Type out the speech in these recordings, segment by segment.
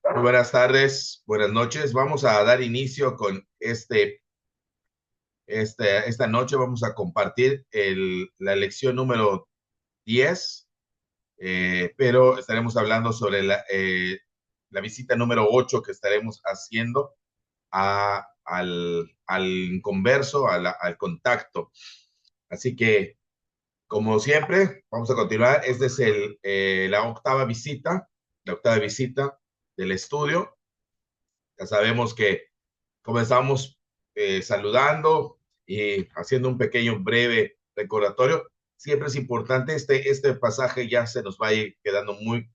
Muy buenas tardes, buenas noches. Vamos a dar inicio con esta noche. Vamos a compartir la lección número 10, pero estaremos hablando sobre la visita número 8 que estaremos haciendo al inconverso, al contacto. Así que, como siempre, vamos a continuar. Esta es la octava visita del estudio. Ya sabemos que comenzamos saludando y haciendo un pequeño breve recordatorio. Siempre es importante, este pasaje ya se nos va a ir quedando muy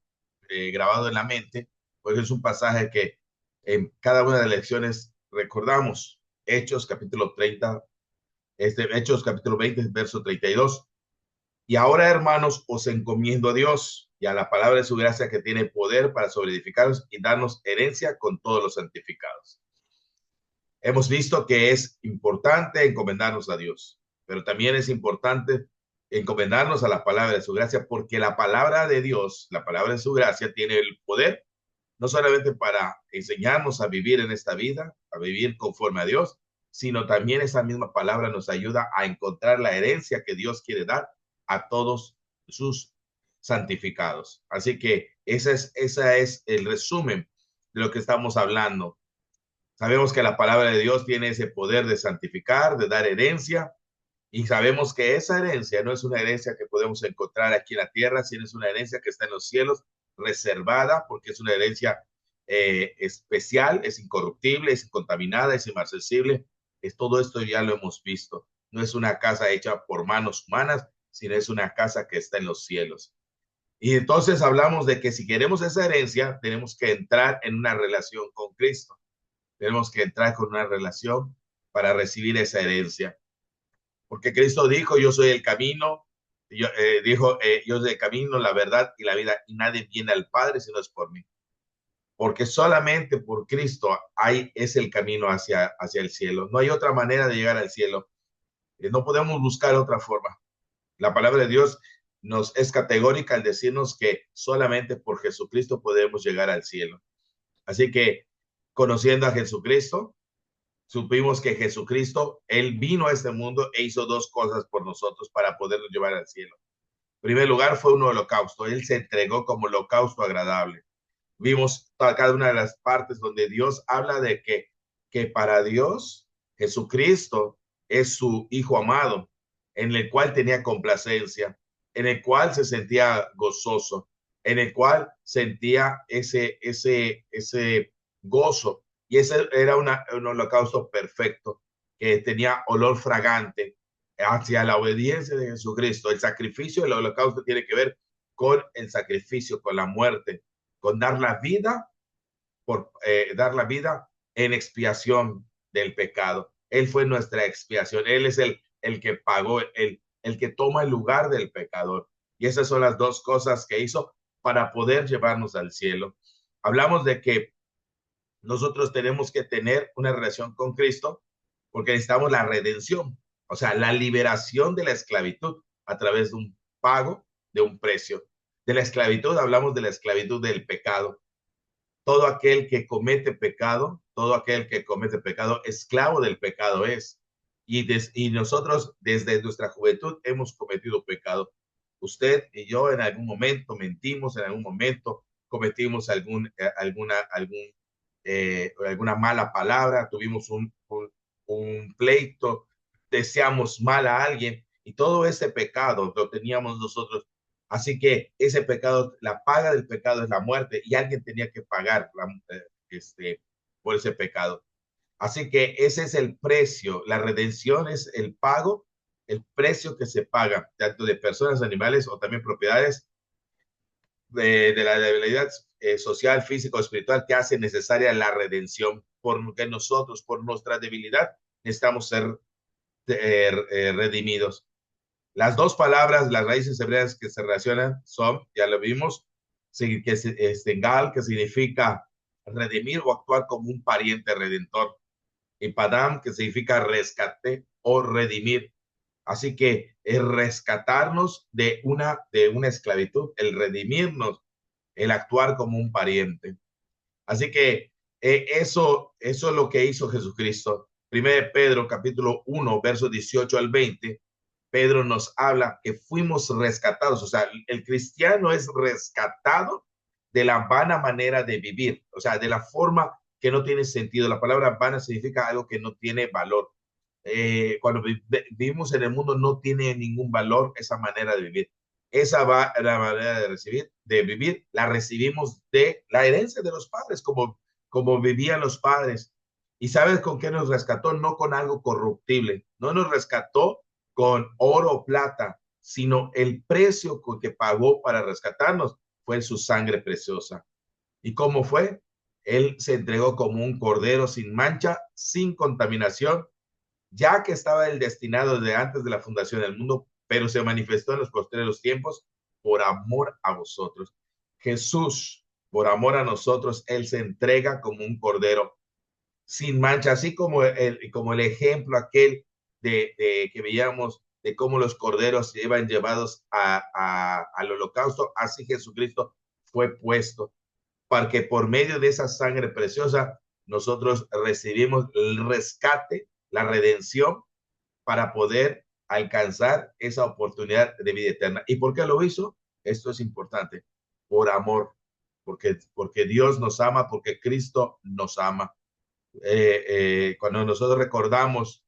grabado en la mente, porque es un pasaje que en cada una de las lecciones recordamos. Hechos capítulo 30, Hechos capítulo 20, verso 32. Y ahora, hermanos, os encomiendo a Dios y a la palabra de su gracia que tiene poder para sobreedificaros y darnos herencia con todos los santificados. Hemos visto que es importante encomendarnos a Dios, pero también es importante encomendarnos a la palabra de su gracia, porque la palabra de Dios, la palabra de su gracia, tiene el poder no solamente para enseñarnos a vivir en esta vida, a vivir conforme a Dios, sino también esa misma palabra nos ayuda a encontrar la herencia que Dios quiere dar a todos sus santificados. Así que esa es el resumen de lo que estamos hablando. Sabemos que la palabra de Dios tiene ese poder de santificar, de dar herencia, y sabemos que esa herencia no es una herencia que podemos encontrar aquí en la tierra, sino es una herencia que está en los cielos, reservada, porque es una herencia especial, es incorruptible, es incontaminada, es inmarcesible. Todo esto ya lo hemos visto. No es una casa hecha por manos humanas, sino es una casa que está en los cielos. Y entonces hablamos de que si queremos esa herencia, tenemos que entrar en una relación con Cristo. Tenemos que entrar con una relación para recibir esa herencia. Porque Cristo dijo, yo soy el camino, yo soy el camino, la verdad y la vida, y nadie viene al Padre si no es por mí. Porque solamente por Cristo es el camino hacia el cielo. No hay otra manera de llegar al cielo. No podemos buscar otra forma. La palabra de Dios nos es categórica al decirnos que solamente por Jesucristo podemos llegar al cielo. Así que, conociendo a Jesucristo, supimos que Jesucristo, Él vino a este mundo e hizo dos cosas por nosotros para podernos llevar al cielo. En primer lugar, fue un holocausto. Él se entregó como holocausto agradable. Vimos cada una de las partes donde Dios habla de que para Dios, Jesucristo es su Hijo amado, en el cual tenía complacencia, en el cual se sentía gozoso, en el cual sentía ese gozo. Y ese era un holocausto perfecto, que tenía olor fragante hacia la obediencia de Jesucristo. El sacrificio del holocausto tiene que ver con el sacrificio, con la muerte, con dar la vida en expiación del pecado. Él fue nuestra expiación. Él es el que pagó, el que toma el lugar del pecador. Y esas son las dos cosas que hizo para poder llevarnos al cielo. Hablamos de que nosotros tenemos que tener una relación con Cristo porque necesitamos la redención, o sea, la liberación de la esclavitud a través de un pago, de un precio. De la esclavitud hablamos de la esclavitud del pecado. Todo aquel que comete pecado, esclavo del pecado es. Y nosotros desde nuestra juventud hemos cometido pecado. Usted y yo en algún momento mentimos, en algún momento cometimos alguna mala palabra, tuvimos un pleito, deseamos mal a alguien y todo ese pecado lo teníamos nosotros. Así que ese pecado, la paga del pecado es la muerte y alguien tenía que pagar por ese pecado. Así que ese es el precio. La redención es el pago, el precio que se paga, tanto de personas, animales o también propiedades de la debilidad social, física o espiritual que hace necesaria la redención. Porque nosotros, por nuestra debilidad, necesitamos ser redimidos. Las dos palabras, las raíces hebreas que se relacionan son, ya lo vimos, que es tengal, que significa redimir o actuar como un pariente redentor, y padam, que significa rescate o redimir. Así que el rescatarnos de una esclavitud, el redimirnos, el actuar como un pariente. Así que eso es lo que hizo Jesucristo. Primero de Pedro, capítulo 1, versos 18 al 20, Pedro nos habla que fuimos rescatados. O sea, el cristiano es rescatado de la vana manera de vivir, o sea, de la forma que no tiene sentido. La palabra vana significa algo que no tiene valor. Cuando vivimos en el mundo no tiene ningún valor esa manera de vivir. Esa va la manera de recibir, de vivir, la recibimos de la herencia de los padres, como vivían los padres. ¿Y sabes con qué nos rescató? No con algo corruptible, no nos rescató con oro o plata, sino el precio que pagó para rescatarnos fue su sangre preciosa. ¿Y cómo fue? Él se entregó como un cordero sin mancha, sin contaminación, ya que estaba el destinado desde antes de la fundación del mundo, pero se manifestó en los postreros tiempos por amor a vosotros. Jesús, por amor a nosotros, Él se entrega como un cordero sin mancha, así como el ejemplo aquel que veíamos de cómo los corderos se iban llevados al holocausto, así Jesucristo fue puesto para que por medio de esa sangre preciosa nosotros recibimos el rescate, la redención para poder alcanzar esa oportunidad de vida eterna. ¿Y por qué lo hizo? Esto es importante, por amor, porque Dios nos ama, porque Cristo nos ama. Cuando nosotros recordamos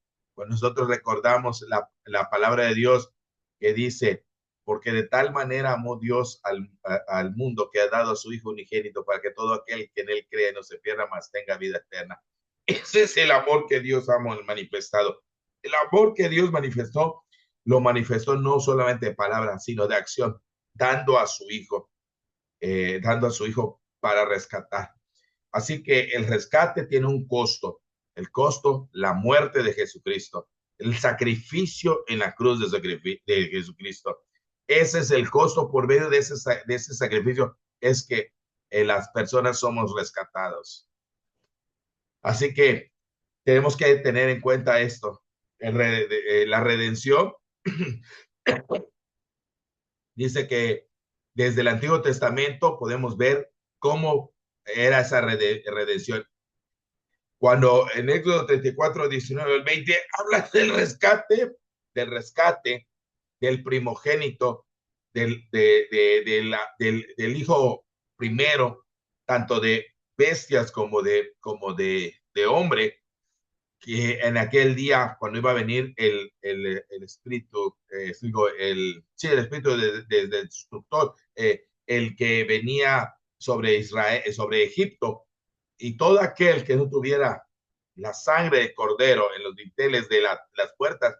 la palabra de Dios que dice, porque de tal manera amó Dios al mundo que ha dado a su Hijo unigénito para que todo aquel que en él cree no se pierda, más tenga vida eterna. Ese es el amor que Dios ha manifestado. El amor que Dios manifestó, lo manifestó no solamente de palabras, sino de acción, dando a su Hijo para rescatar. Así que el rescate tiene un costo. El costo, la muerte de Jesucristo, el sacrificio en la cruz de Jesucristo. Ese es el costo por medio de ese sacrificio, es que las personas somos rescatados. Así que tenemos que tener en cuenta esto. La redención dice que desde el Antiguo Testamento podemos ver cómo era esa redención. Cuando en Éxodo 34, 19 al 20 habla del rescate del primogénito, del hijo primero, tanto de bestias como de hombre, que en aquel día, cuando iba a venir el espíritu, el espíritu del destructor, el que venía sobre Israel, sobre Egipto, y todo aquel que no tuviera la sangre de cordero en los dinteles de las puertas,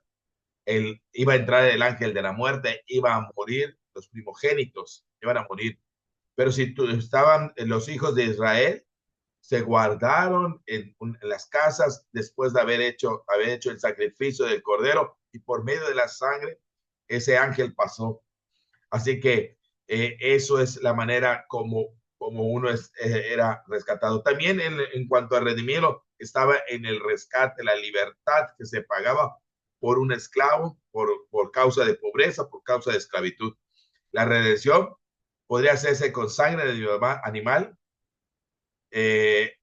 iba a entrar el ángel de la muerte, iba a morir, los primogénitos iban a morir. Pero si estaban los hijos de Israel, se guardaron en las casas después de haber hecho el sacrificio del cordero, y por medio de la sangre ese ángel pasó. Así que eso es la manera como uno era rescatado. También en cuanto a redimido, estaba en el rescate, la libertad que se pagaba por un esclavo, por causa de pobreza, por causa de esclavitud. La redención podría hacerse con sangre de animal,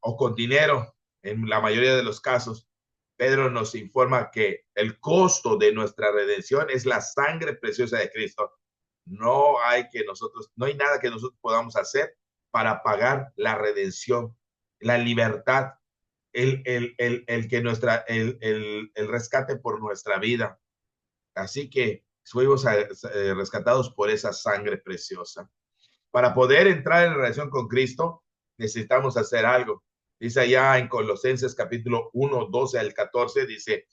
o con dinero, en la mayoría de los casos. Pedro nos informa que el costo de nuestra redención es la sangre preciosa de Cristo. No hay nada que nosotros podamos hacer para pagar la redención, la libertad, el rescate por nuestra vida. Así que fuimos rescatados por esa sangre preciosa. Para poder entrar en relación con Cristo, necesitamos hacer algo. Dice allá en Colosenses capítulo 1, 12 al 14, dice,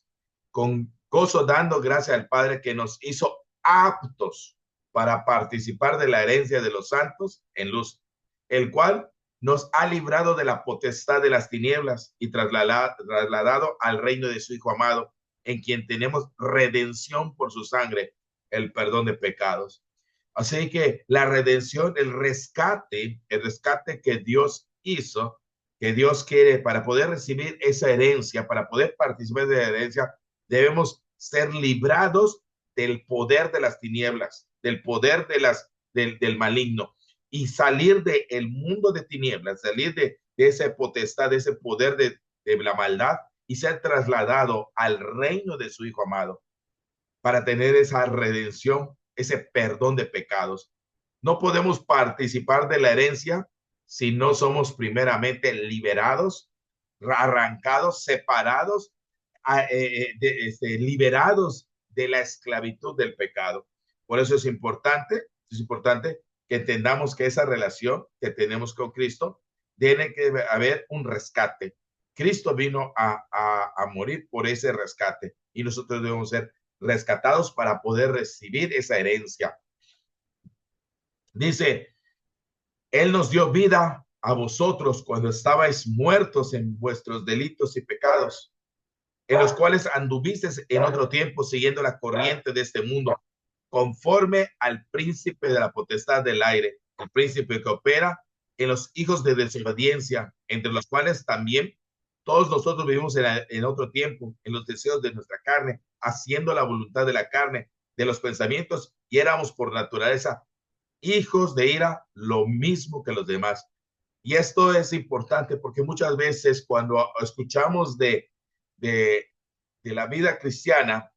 con gozo dando gracias al Padre que nos hizo aptos para participar de la herencia de los santos en luz, el cual nos ha librado de la potestad de las tinieblas y trasladado al reino de su Hijo amado, en quien tenemos redención por su sangre, el perdón de pecados. Así que la redención, el rescate que Dios hizo, que Dios quiere para poder recibir esa herencia, para poder participar de la herencia, debemos ser librados del poder de las tinieblas, del poder del maligno, y salir del mundo de tinieblas, salir de esa potestad, de ese poder de la maldad y ser trasladado al reino de su Hijo amado para tener esa redención, ese perdón de pecados. No podemos participar de la herencia si no somos primeramente liberados, arrancados, separados, liberados de la esclavitud del pecado. Por eso es importante que entendamos que esa relación que tenemos con Cristo tiene que haber un rescate. Cristo vino a morir por ese rescate y nosotros debemos ser rescatados para poder recibir esa herencia. Dice, Él nos dio vida a vosotros cuando estabais muertos en vuestros delitos y pecados, en los cuales anduvisteis en otro tiempo siguiendo la corriente de este mundo, conforme al príncipe de la potestad del aire, el príncipe que opera en los hijos de desobediencia, entre los cuales también todos nosotros vivimos en otro tiempo, en los deseos de nuestra carne, haciendo la voluntad de la carne, de los pensamientos, y éramos por naturaleza hijos de ira, lo mismo que los demás. Y esto es importante porque muchas veces cuando escuchamos de, de la vida cristiana,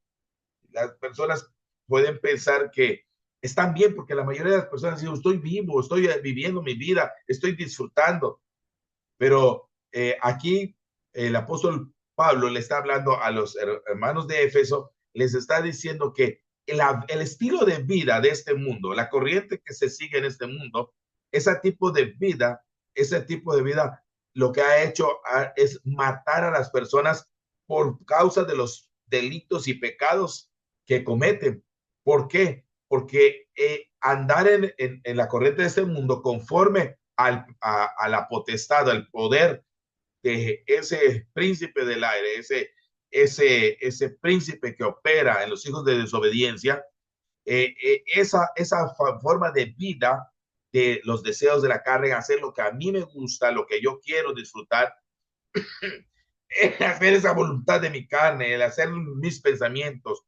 las personas pueden pensar que están bien porque la mayoría de las personas dicen, estoy vivo, estoy viviendo mi vida, estoy disfrutando. Pero aquí el apóstol Pablo le está hablando a los hermanos de Éfeso, les está diciendo que el estilo de vida de este mundo, la corriente que se sigue en este mundo, ese tipo de vida, lo que ha hecho es matar a las personas por causa de los delitos y pecados que cometen. ¿Por qué? Porque andar en la corriente de este mundo conforme a la potestad, al poder de ese príncipe del aire, ese príncipe que opera en los hijos de desobediencia, esa forma de vida de los deseos de la carne, hacer lo que a mí me gusta, lo que yo quiero disfrutar, hacer esa voluntad de mi carne, el hacer mis pensamientos,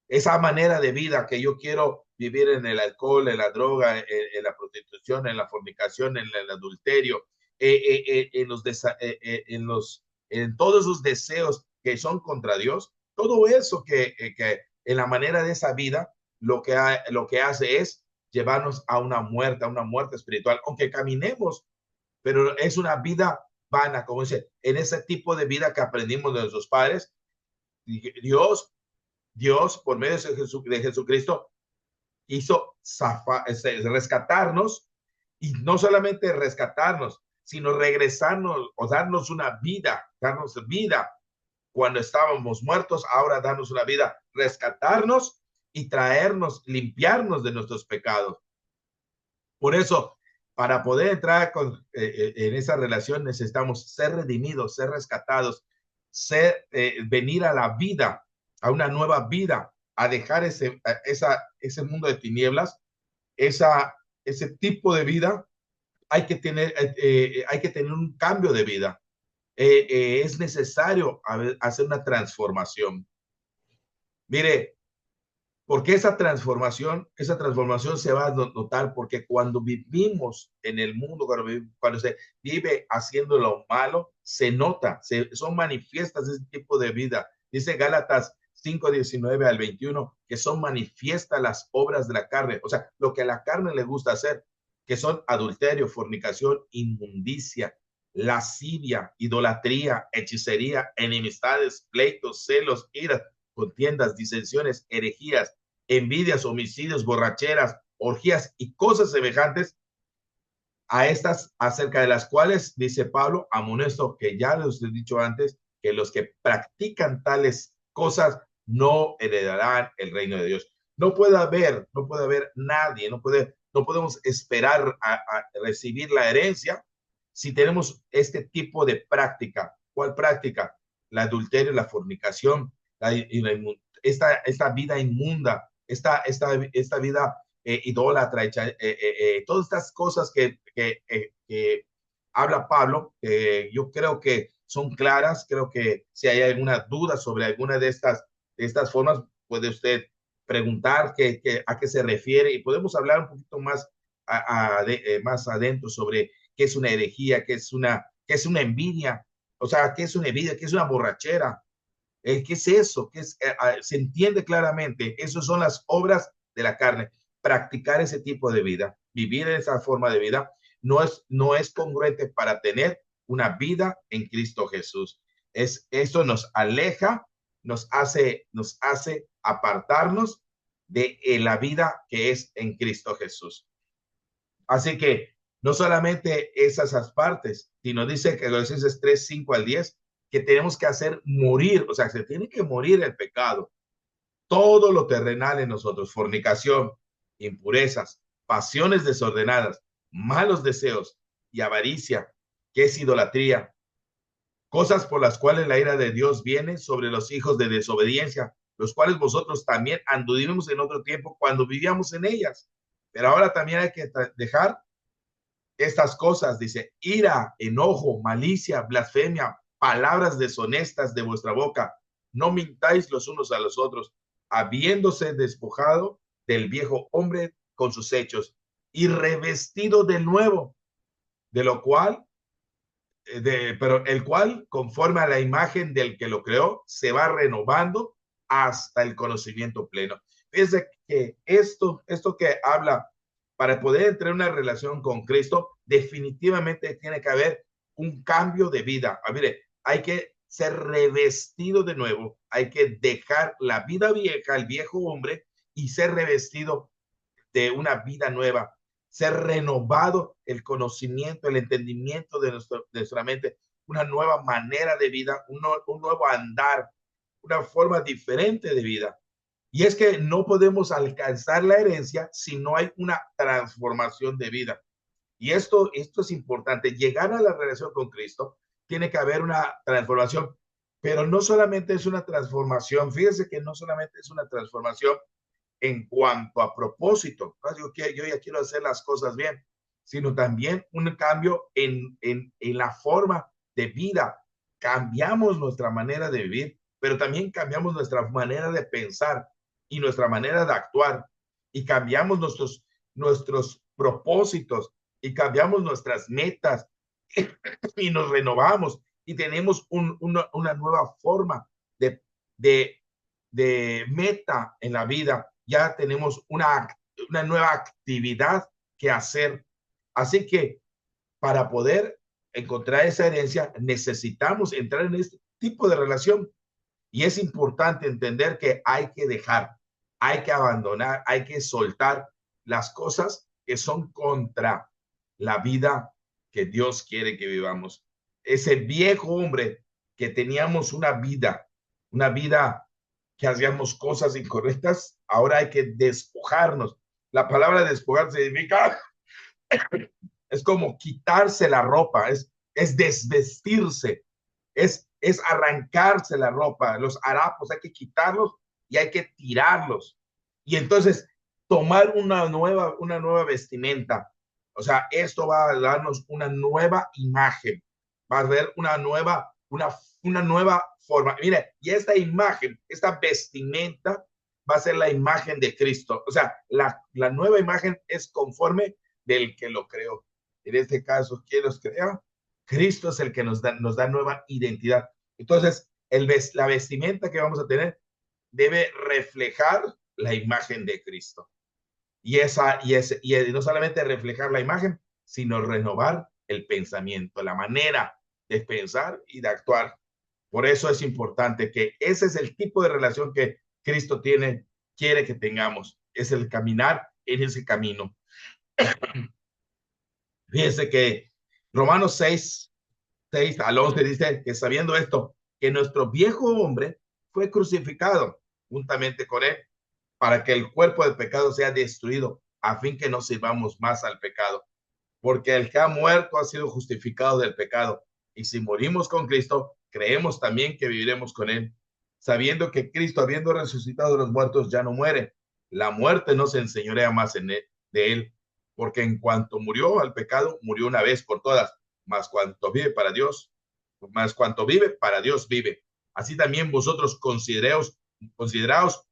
esa manera de vida que yo quiero vivir en el alcohol, en la droga, en la prostitución, en la fornicación, en el adulterio, en todos esos deseos que son contra Dios, todo eso que en la manera de esa vida lo que hace es llevarnos a una muerte espiritual, aunque caminemos, pero es una vida vana, como dice, en ese tipo de vida que aprendimos de nuestros padres. Dios, por medio de Jesucristo, hizo rescatarnos, y no solamente rescatarnos, sino regresarnos o darnos vida cuando estábamos muertos, ahora darnos una vida, rescatarnos y traernos, limpiarnos de nuestros pecados. Por eso, para poder entrar en esa relación necesitamos ser redimidos, ser rescatados, venir a la vida, a una nueva vida, a dejar ese mundo de tinieblas, ese tipo de vida. Hay que tener un cambio de vida. Es necesario hacer una transformación. Mire, porque esa transformación se va a notar porque cuando vivimos en el mundo, cuando se vive haciendo lo malo, se nota, son manifiestas ese tipo de vida. Dice Gálatas 5:19 al 21, que son manifiestas las obras de la carne, o sea, lo que a la carne le gusta hacer, que son adulterio, fornicación, inmundicia, lascivia, idolatría, hechicería, enemistades, pleitos, celos, iras, contiendas, disensiones, herejías, envidias, homicidios, borracheras, orgías y cosas semejantes a estas, acerca de las cuales, dice Pablo, amonesto, que ya les he dicho antes, que los que practican tales cosas no heredarán el reino de Dios. No puede haber nadie, no podemos esperar a recibir la herencia si tenemos este tipo de práctica. ¿Cuál práctica? El adulterio, la fornicación, esta vida inmunda, esta vida idólatra, todas estas cosas que habla Pablo, yo creo que son claras. Creo que si hay alguna duda sobre alguna de estas formas, puede usted preguntar a qué se refiere y podemos hablar un poquito más, más adentro sobre qué es una herejía, qué es una envidia, o sea, qué es una envidia, qué es una borrachera, ¿qué es eso? Se entiende claramente, esas son las obras de la carne. Practicar ese tipo de vida, vivir esa forma de vida, no es congruente para tener una vida en Cristo Jesús. Eso nos aleja, nos hace apartarnos de la vida que es en Cristo Jesús. Así que no solamente esas partes, sino dice que Colosenses 3, 5 al 10, que tenemos que hacer morir, o sea, se tiene que morir el pecado, todo lo terrenal en nosotros, fornicación, impurezas, pasiones desordenadas, malos deseos y avaricia, que es idolatría, cosas por las cuales la ira de Dios viene sobre los hijos de desobediencia, los cuales vosotros también anduvimos en otro tiempo cuando vivíamos en ellas. Pero ahora también hay que dejar estas cosas, dice, ira, enojo, malicia, blasfemia, palabras deshonestas de vuestra boca. No mintáis los unos a los otros, habiéndose despojado del viejo hombre con sus hechos y revestido del nuevo, de lo cual, pero el cual, conforme a la imagen del que lo creó, se va renovando hasta el conocimiento pleno. Fíjense que esto que habla para poder entrar en una relación con Cristo, definitivamente tiene que haber un cambio de vida. Mire, hay que ser revestido de nuevo, hay que dejar la vida vieja, el viejo hombre, y ser revestido de una vida nueva, ser renovado el conocimiento, el entendimiento de nuestra mente, una nueva manera de vida, un nuevo andar, una forma diferente de vida. Y es que no podemos alcanzar la herencia si no hay una transformación de vida. Y esto es importante. Llegar a la relación con Cristo, tiene que haber una transformación, pero no solamente es una transformación, fíjense que no solamente es una transformación en cuanto a propósito, yo ya quiero hacer las cosas bien, sino también un cambio en la forma de vida. Cambiamos nuestra manera de vivir, pero también cambiamos nuestra manera de pensar y nuestra manera de actuar, y cambiamos nuestros propósitos, y cambiamos nuestras metas, y nos renovamos, y tenemos una nueva forma de, de meta en la vida. Ya tenemos una nueva actividad que hacer. Así que para poder encontrar esa herencia, necesitamos entrar en este tipo de relación. Y es importante entender que hay que dejar, hay que abandonar, hay que soltar las cosas que son contra la vida que Dios quiere que vivamos. Ese viejo hombre que teníamos una vida que hacíamos cosas incorrectas, ahora hay que despojarnos. La palabra despojar significa, es como quitarse la ropa, es desvestirse, es arrancarse la ropa, los harapos hay que quitarlos y hay que tirarlos. Y entonces tomar una nueva vestimenta. O sea, esto va a darnos una nueva imagen, va a ver una nueva forma. Mire, y esta imagen, esta vestimenta va a ser la imagen de Cristo. O sea, la nueva imagen es conforme del que lo creó. En este caso, ¿quién los crea? Cristo es el que nos da nueva identidad. Entonces, la vestimenta que vamos a tener debe reflejar la imagen de Cristo. Y no solamente reflejar la imagen, sino renovar el pensamiento, la manera de pensar y de actuar. Por eso es importante que ese es el tipo de relación que Cristo quiere que tengamos. Es el caminar en ese camino. Fíjense que Romanos 6 al 11 dice que sabiendo esto, que nuestro viejo hombre fue crucificado juntamente con él para que el cuerpo del pecado sea destruido, a fin que no sirvamos más al pecado. Porque el que ha muerto ha sido justificado del pecado. Y si morimos con Cristo, creemos también que viviremos con él, sabiendo que Cristo, habiendo resucitado de los muertos, ya no muere. La muerte no se enseñorea más de él, porque en cuanto murió al pecado, murió una vez por todas, más cuanto vive para Dios vive. Así también vosotros consideraos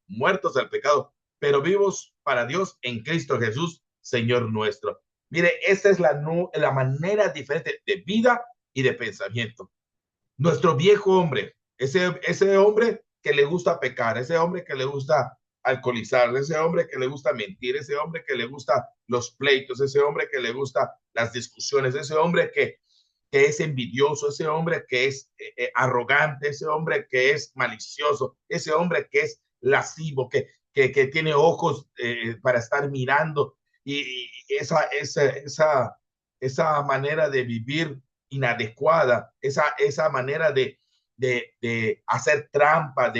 muertos al pecado, pero vivos para Dios en Cristo Jesús, Señor nuestro. Mire, esta es la manera diferente de vida y de pensamiento. Nuestro viejo hombre, ese hombre que le gusta pecar, ese hombre que le gusta alcoholizar, ese hombre que le gusta mentir, ese hombre que le gusta los pleitos, ese hombre que le gusta las discusiones, ese hombre que es envidioso, ese hombre que es arrogante, ese hombre que es malicioso, ese hombre que es lascivo, que tiene ojos para estar mirando y esa manera de vivir inadecuada, esa manera de hacer trampa,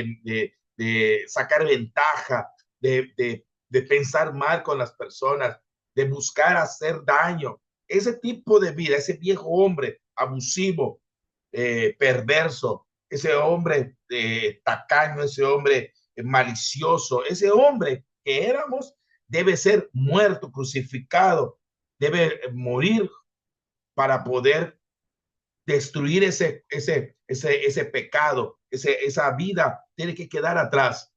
de sacar ventaja, de pensar mal con las personas, de buscar hacer daño. Ese tipo de vida, ese viejo hombre abusivo, perverso, ese hombre tacaño, ese hombre malicioso, ese hombre que éramos, debe ser muerto, crucificado, debe morir para poder destruir ese pecado, esa vida tiene que quedar atrás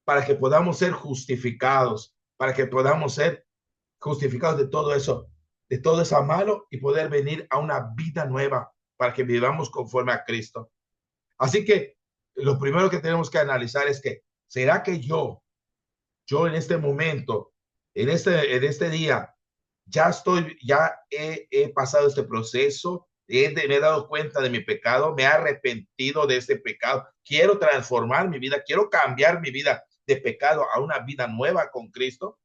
para que podamos ser justificados, para que podamos ser justificados de todo eso malo y poder venir a una vida nueva para que vivamos conforme a Cristo. Así que lo primero que tenemos que analizar es que, ¿será que yo en este momento, en este día, ya he pasado este proceso, me he dado cuenta de mi pecado, me he arrepentido de este pecado, quiero transformar mi vida, quiero cambiar mi vida de pecado a una vida nueva con Cristo?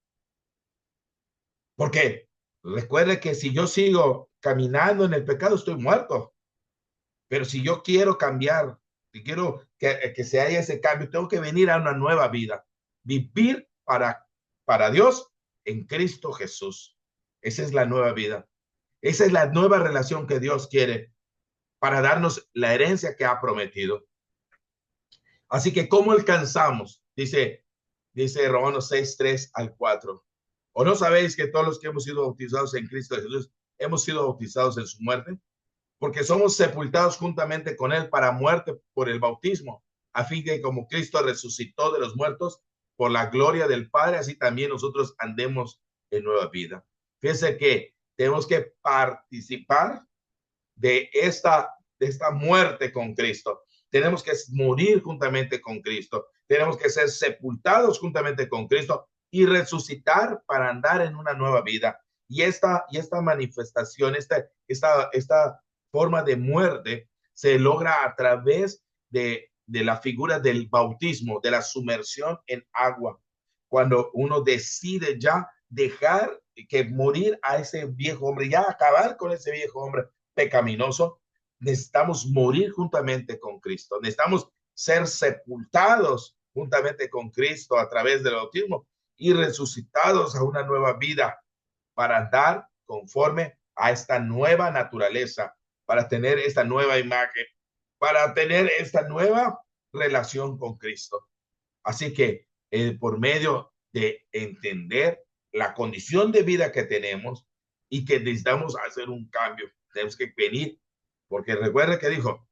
Porque recuerde que si yo sigo caminando en el pecado, estoy muerto. Pero si yo quiero cambiar, si quiero que se haya ese cambio, tengo que venir a una nueva vida, vivir para Dios en Cristo Jesús. Esa es la nueva vida. Esa es la nueva relación que Dios quiere para darnos la herencia que ha prometido. Así que, ¿cómo alcanzamos? Dice Romanos 6:3-4. ¿O no sabéis que todos los que hemos sido bautizados en Cristo Jesús hemos sido bautizados en su muerte? Porque somos sepultados juntamente con él para muerte por el bautismo, a fin que como Cristo resucitó de los muertos por la gloria del Padre, así también nosotros andemos en nueva vida. Fíjense que tenemos que participar de esta muerte con Cristo. Tenemos que morir juntamente con Cristo. Tenemos que ser sepultados juntamente con Cristo y resucitar para andar en una nueva vida. Y esta manifestación, esta forma de muerte se logra a través de la figura del bautismo, de la sumersión en agua. Cuando uno decide ya dejar que morir a ese viejo hombre, ya acabar con ese viejo hombre pecaminoso, necesitamos morir juntamente con Cristo. Necesitamos ser sepultados juntamente con Cristo a través del bautismo y resucitados a una nueva vida para andar conforme a esta nueva naturaleza, para tener esta nueva imagen, para tener esta nueva relación con Cristo. Así que por medio de entender la condición de vida que tenemos y que necesitamos hacer un cambio, tenemos que venir, porque recuerda que dijo,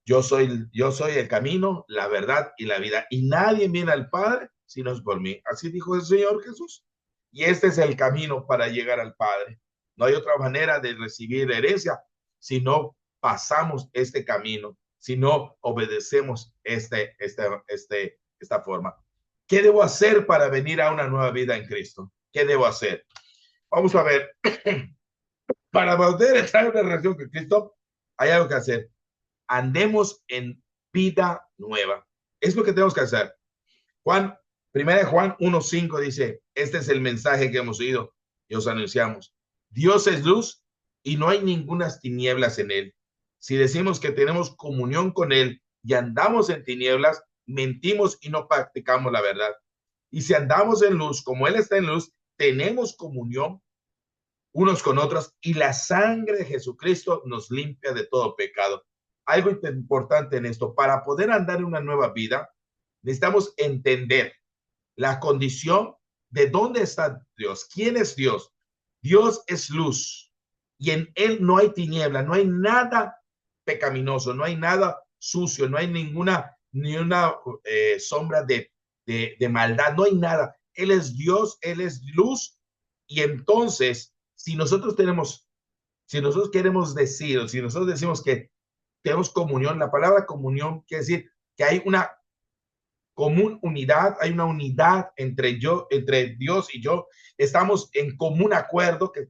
yo soy el camino, la verdad y la vida, y nadie viene al Padre si no es por mí. Así dijo el Señor Jesús. Y este es el camino para llegar al Padre. No hay otra manera de recibir herencia si no pasamos este camino, si no obedecemos esta forma. ¿Qué debo hacer para venir a una nueva vida en Cristo? ¿Qué debo hacer? Vamos a ver. Para poder entrar en una relación con Cristo, hay algo que hacer. Andemos en vida nueva. Es lo que tenemos que hacer. Primera de Juan 1:5 dice, este es el mensaje que hemos oído y os anunciamos. Dios es luz y no hay ninguna tinieblas en él. Si decimos que tenemos comunión con él y andamos en tinieblas, mentimos y no practicamos la verdad. Y si andamos en luz, como él está en luz, tenemos comunión unos con otros y la sangre de Jesucristo nos limpia de todo pecado. Algo importante en esto, para poder andar en una nueva vida, necesitamos entender la condición de dónde está Dios, quién es Dios. Dios es luz y en él no hay tiniebla, no hay nada pecaminoso, no hay nada sucio, no hay ni una sombra de maldad, no hay nada. Él es Dios, él es luz y entonces Si nosotros tenemos, si nosotros queremos decir, o si nosotros decimos que tenemos comunión, la palabra comunión quiere decir que hay una común unidad, hay una unidad entre yo, entre Dios y yo, estamos en común acuerdo, que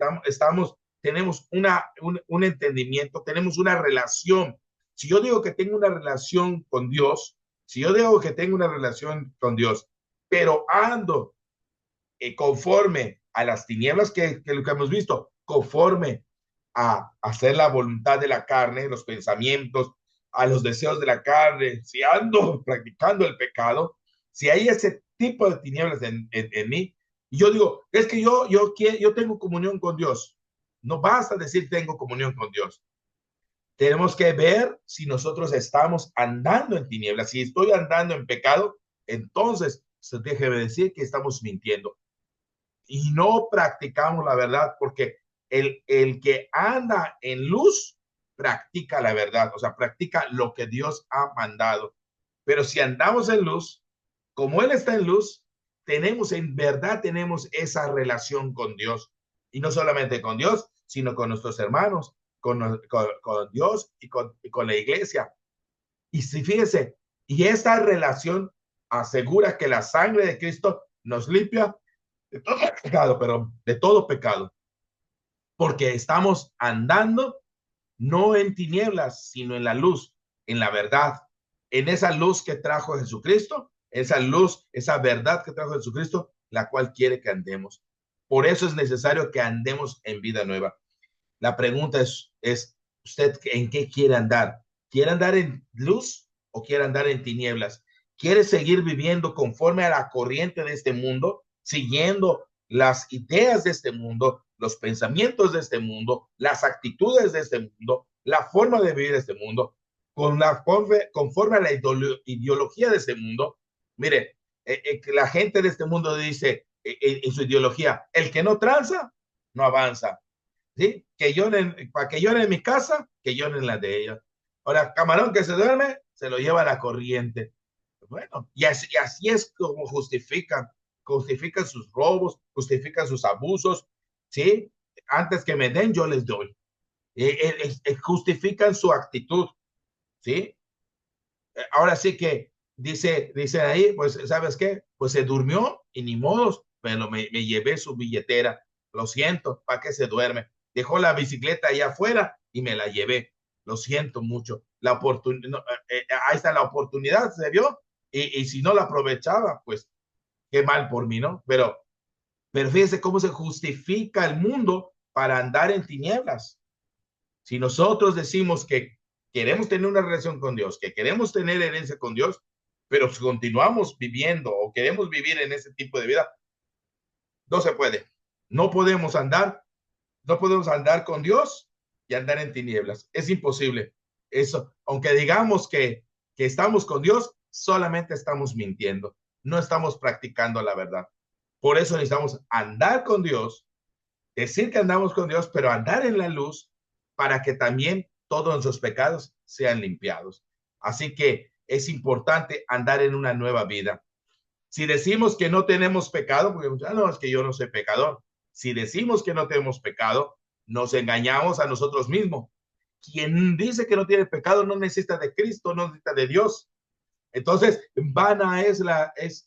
tenemos un entendimiento, tenemos una relación. Si yo digo que tengo una relación con Dios, si yo digo que tengo una relación con Dios, pero ando conforme a las tinieblas que lo que hemos visto, conforme a hacer la voluntad de la carne, los pensamientos, a los deseos de la carne, si ando practicando el pecado, si hay ese tipo de tinieblas en mí, y yo digo, es que yo tengo comunión con Dios. No basta decir tengo comunión con Dios. Tenemos que ver si nosotros estamos andando en tinieblas. Si estoy andando en pecado, entonces se déjeme decir que estamos mintiendo y no practicamos la verdad, porque el que anda en luz practica la verdad, o sea, practica lo que Dios ha mandado. Pero si andamos en luz, como Él está en luz, tenemos en verdad, tenemos esa relación con Dios. Y no solamente con Dios, sino con nuestros hermanos, con Dios y con la iglesia. Y si fíjese, y esta relación asegura que la sangre de Cristo nos limpia de todo pecado, pero de todo pecado, porque estamos andando no en tinieblas, sino en la luz, en la verdad, en esa luz que trajo Jesucristo, esa luz, esa verdad que trajo Jesucristo, la cual quiere que andemos. Por eso es necesario que andemos en vida nueva. La pregunta es ¿usted en qué quiere andar? ¿Quiere andar en luz o quiere andar en tinieblas? ¿Quiere seguir viviendo conforme a la corriente de este mundo, siguiendo las ideas de este mundo, los pensamientos de este mundo, las actitudes de este mundo, la forma de vivir de este mundo, conforme a la ideología de este mundo? Mire, la gente de este mundo dice en su ideología, el que no tranza, no avanza. ¿Sí? Que lloren, para que lloren en mi casa, que lloren en la de ellos. Ahora, camarón que se duerme, se lo lleva a la corriente. Bueno, y así es como justifican sus robos, justifican sus abusos, ¿sí? Antes que me den, yo les doy. Justifican su actitud, ¿sí? Ahora sí que dice ahí, pues, ¿sabes qué? Pues se durmió y ni modos, pero me llevé su billetera. Lo siento, ¿para qué se duerme? Dejó la bicicleta allá afuera y me la llevé. Lo siento mucho. La oportunidad, no, ahí está la oportunidad, se vio, y si no la aprovechaba, pues qué mal por mí, ¿no? Pero fíjese cómo se justifica el mundo para andar en tinieblas. Si nosotros decimos que queremos tener una relación con Dios, que queremos tener herencia con Dios, pero si continuamos viviendo o queremos vivir en ese tipo de vida, no se puede. No podemos andar, no podemos andar con Dios y andar en tinieblas. Es imposible. Eso, aunque digamos que estamos con Dios, solamente estamos mintiendo. No estamos practicando la verdad. Por eso necesitamos andar con Dios, decir que andamos con Dios, pero andar en la luz para que también todos nuestros pecados sean limpiados. Así que es importante andar en una nueva vida. Si decimos que no tenemos pecado, porque no, es que yo no soy pecador. Si decimos que no tenemos pecado, nos engañamos a nosotros mismos. Quien dice que no tiene pecado no necesita de Cristo, no necesita de Dios. Entonces, vana es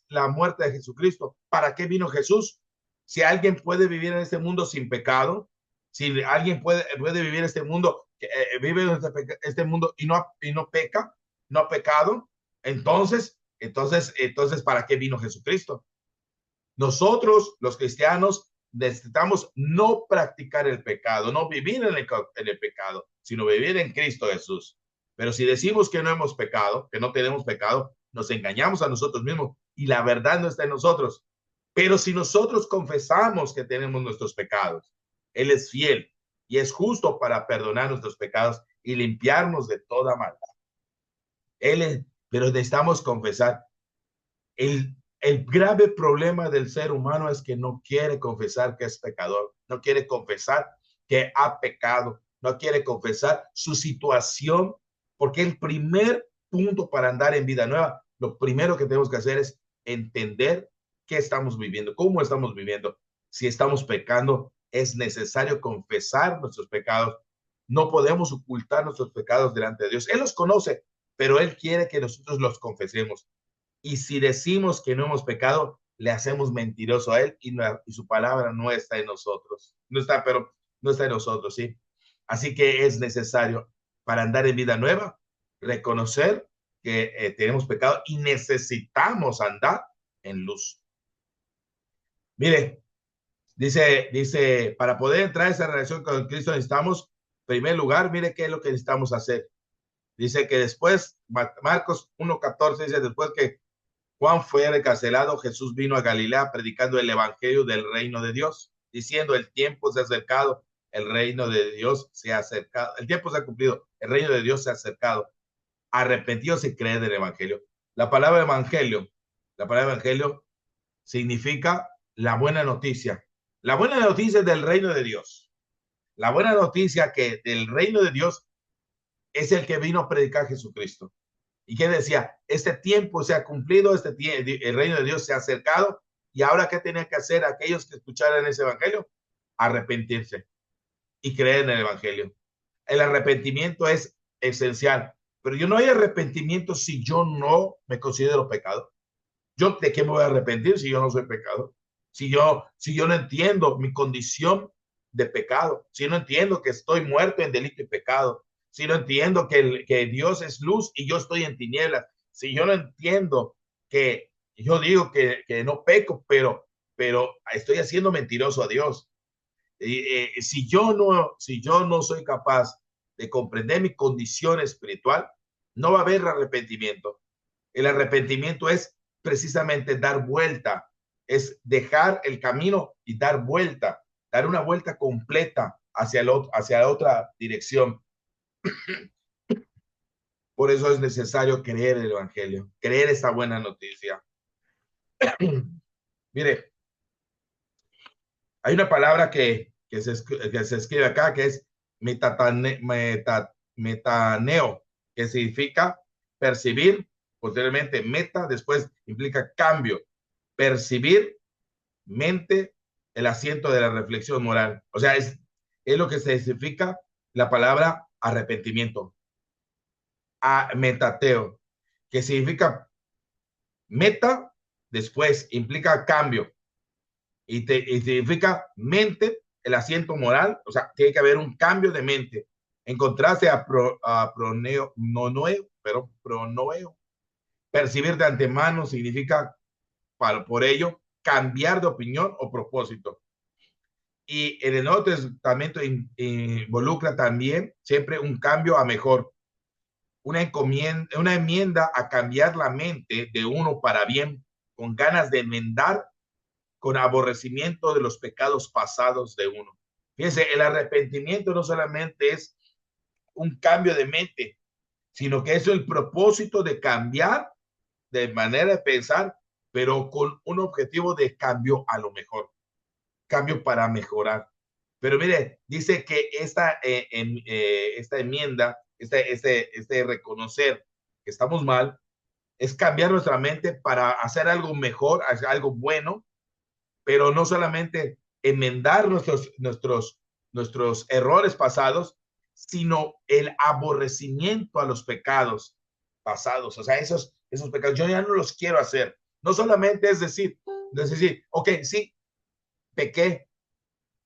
la muerte de Jesucristo. ¿Para qué vino Jesús? Si alguien puede vivir en este mundo sin pecado, si alguien puede vivir este mundo, vive en este mundo y no peca, no ha pecado, entonces, ¿para qué vino Jesucristo? Nosotros, los cristianos, necesitamos no practicar el pecado, no vivir en el pecado, sino vivir en Cristo Jesús. Pero si decimos que no hemos pecado, que no tenemos pecado, nos engañamos a nosotros mismos y la verdad no está en nosotros. Pero si nosotros confesamos que tenemos nuestros pecados, Él es fiel y es justo para perdonar nuestros pecados y limpiarnos de toda maldad. Pero necesitamos confesar. El grave problema del ser humano es que no quiere confesar que es pecador, no quiere confesar que ha pecado, no quiere confesar su situación, porque el primer punto para andar en vida nueva, lo primero que tenemos que hacer es entender qué estamos viviendo, cómo estamos viviendo, si estamos pecando es necesario confesar nuestros pecados. No podemos ocultar nuestros pecados delante de Dios. Él los conoce, pero Él quiere que nosotros los confesemos. Y si decimos que no hemos pecado, le hacemos mentiroso a Él y su palabra no está en nosotros. No está, pero no está en nosotros, ¿sí? Así que es necesario para andar en vida nueva, reconocer que tenemos pecado y necesitamos andar en luz. Mire, dice, para poder entrar a esa relación con Cristo necesitamos, en primer lugar, mire qué es lo que necesitamos hacer. Dice que después, Marcos 1:14 dice, después que Juan fue encarcelado, Jesús vino a Galilea predicando el evangelio del reino de Dios, diciendo, el tiempo se ha acercado, el reino de Dios se ha acercado, el tiempo se ha cumplido, el reino de Dios se ha acercado. Arrepentidos y creed del evangelio. La palabra evangelio significa la buena noticia. La buena noticia es del reino de Dios. La buena noticia que del reino de Dios es el que vino a predicar Jesucristo. ¿Y qué decía? Este tiempo se ha cumplido, el reino de Dios se ha acercado. ¿Y ahora qué tenían que hacer aquellos que escucharan ese evangelio? Arrepentirse y creer en el evangelio. El arrepentimiento es esencial, pero yo no hay arrepentimiento si yo no me considero pecado. ¿Yo de qué me voy a arrepentir si yo no soy pecado? Si yo no entiendo mi condición de pecado, si no entiendo que estoy muerto en delito y pecado, si no entiendo que Dios es luz y yo estoy en tinieblas, si yo no entiendo que yo digo que no peco, pero estoy haciendo mentiroso a Dios. Si yo no soy capaz de comprender mi condición espiritual, no va a haber arrepentimiento. El arrepentimiento es precisamente dar vuelta, es dejar el camino y dar vuelta, dar una vuelta completa hacia la otra dirección. Por eso es necesario creer el evangelio, creer esta buena noticia. Mire, hay una palabra que se escribe acá que es metaneo, que significa percibir, posteriormente meta, después implica cambio, percibir, mente, el asiento de la reflexión moral. O sea, es lo que se significa la palabra arrepentimiento, metateo, que significa meta, después implica cambio y significa mente, el asiento moral, o sea, tiene que haber un cambio de mente. En contraste a pronoeo, percibir de antemano significa, por ello, cambiar de opinión o propósito. Y en el Nuevo Testamento involucra también siempre un cambio a mejor, una enmienda a cambiar la mente de uno para bien, con ganas de enmendar, con aborrecimiento de los pecados pasados de uno. Fíjense, el arrepentimiento no solamente es un cambio de mente, sino que es el propósito de cambiar de manera de pensar, pero con un objetivo de cambio a lo mejor, cambio para mejorar. Pero mire, dice que esta enmienda, este reconocer que estamos mal, es cambiar nuestra mente para hacer algo mejor, hacer algo bueno, pero no solamente enmendar nuestros errores pasados, sino el aborrecimiento a los pecados pasados. O sea, esos pecados, yo ya no los quiero hacer. No solamente es decir, ok, sí, pequé,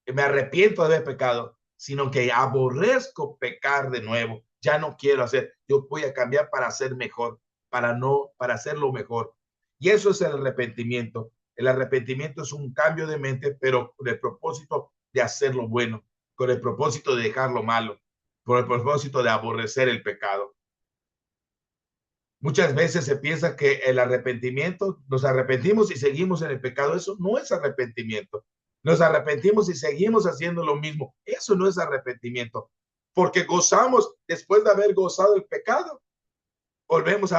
me arrepiento de haber pecado, sino que aborrezco pecar de nuevo. Ya no quiero hacer, yo voy a cambiar para hacer mejor, para hacerlo mejor. Y eso es el arrepentimiento. El arrepentimiento es un cambio de mente, pero con el propósito de hacerlo bueno, con el propósito de dejar lo malo, con el propósito de aborrecer el pecado. Muchas veces se piensa que el arrepentimiento, nos arrepentimos y seguimos en el pecado. Eso no es arrepentimiento. Nos arrepentimos y seguimos haciendo lo mismo. Eso no es arrepentimiento, porque gozamos después de haber gozado el pecado. Volvemos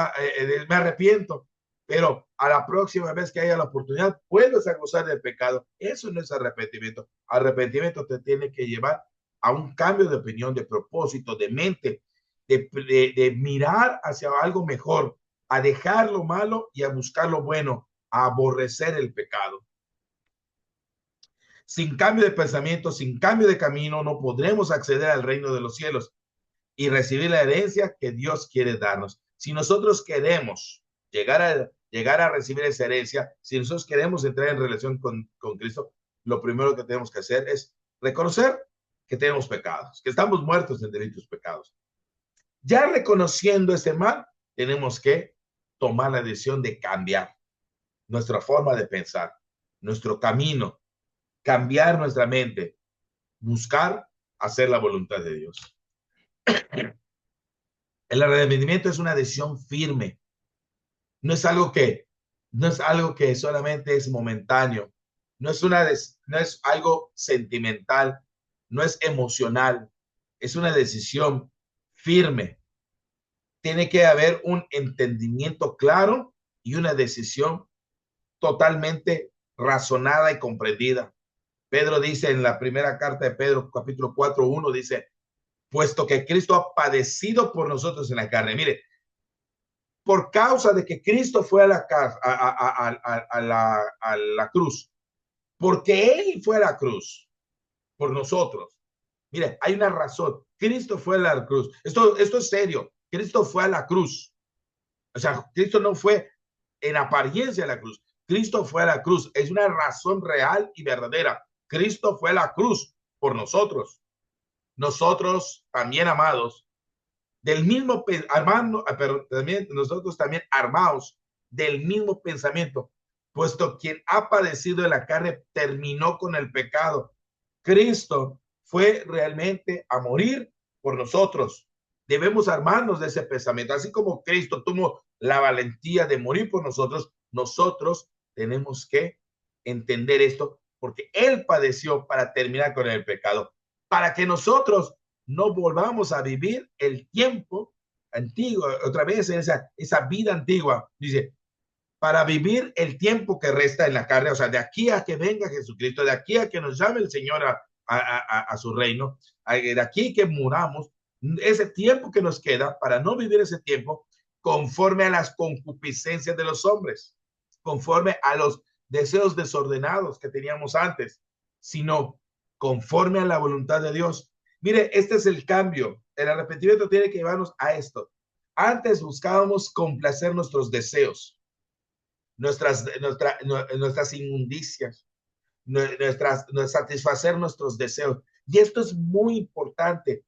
me arrepiento, pero a la próxima vez que haya la oportunidad, vuelves a gozar del pecado. Eso no es arrepentimiento. Arrepentimiento te tiene que llevar a un cambio de opinión, de propósito, de mente, de mirar hacia algo mejor, a dejar lo malo y a buscar lo bueno, a aborrecer el pecado. Sin cambio de pensamiento, sin cambio de camino, no podremos acceder al reino de los cielos y recibir la herencia que Dios quiere darnos. Si nosotros queremos llegar a recibir esa herencia, si nosotros queremos entrar en relación con Cristo, lo primero que tenemos que hacer es reconocer que tenemos pecados, que estamos muertos en delitos pecados. Ya reconociendo ese mal, tenemos que tomar la decisión de cambiar nuestra forma de pensar, nuestro camino, cambiar nuestra mente, buscar hacer la voluntad de Dios. El arrepentimiento es una decisión firme. No es algo que solamente es momentáneo. No es algo sentimental. No es emocional. Es una decisión firme. Tiene que haber un entendimiento claro y una decisión totalmente razonada y comprendida. Pedro dice en la primera carta de Pedro, capítulo 4:1, dice, puesto que Cristo ha padecido por nosotros en la carne. Mire, por causa de que Cristo fue a la cruz, porque Él fue a la cruz por nosotros. Mire, hay una razón. Cristo fue a la cruz. Esto es serio. Cristo fue a la cruz. O sea, Cristo no fue en apariencia a la cruz. Cristo fue a la cruz. Es una razón real y verdadera. Cristo fue a la cruz por nosotros. Nosotros también, amados, del mismo pero también nosotros también armados del mismo pensamiento, puesto quien ha padecido en la carne terminó con el pecado. Cristo fue realmente a morir por nosotros. Debemos armarnos de ese pensamiento, así como Cristo tuvo la valentía de morir por nosotros. Nosotros tenemos que entender esto, porque Él padeció para terminar con el pecado, para que nosotros no volvamos a vivir el tiempo antiguo, otra vez esa vida antigua. Dice, para vivir el tiempo que resta en la carne, o sea, de aquí a que venga Jesucristo, de aquí a que nos llame el Señor a su reino, de aquí que muramos, ese tiempo que nos queda, para no vivir ese tiempo conforme a las concupiscencias de los hombres, conforme a los deseos desordenados que teníamos antes, sino conforme a la voluntad de Dios. Mire, este es el cambio. El arrepentimiento tiene que llevarnos a esto. Antes buscábamos complacer nuestros deseos, nuestras inmundicias, satisfacer nuestros deseos. Y esto es muy importante,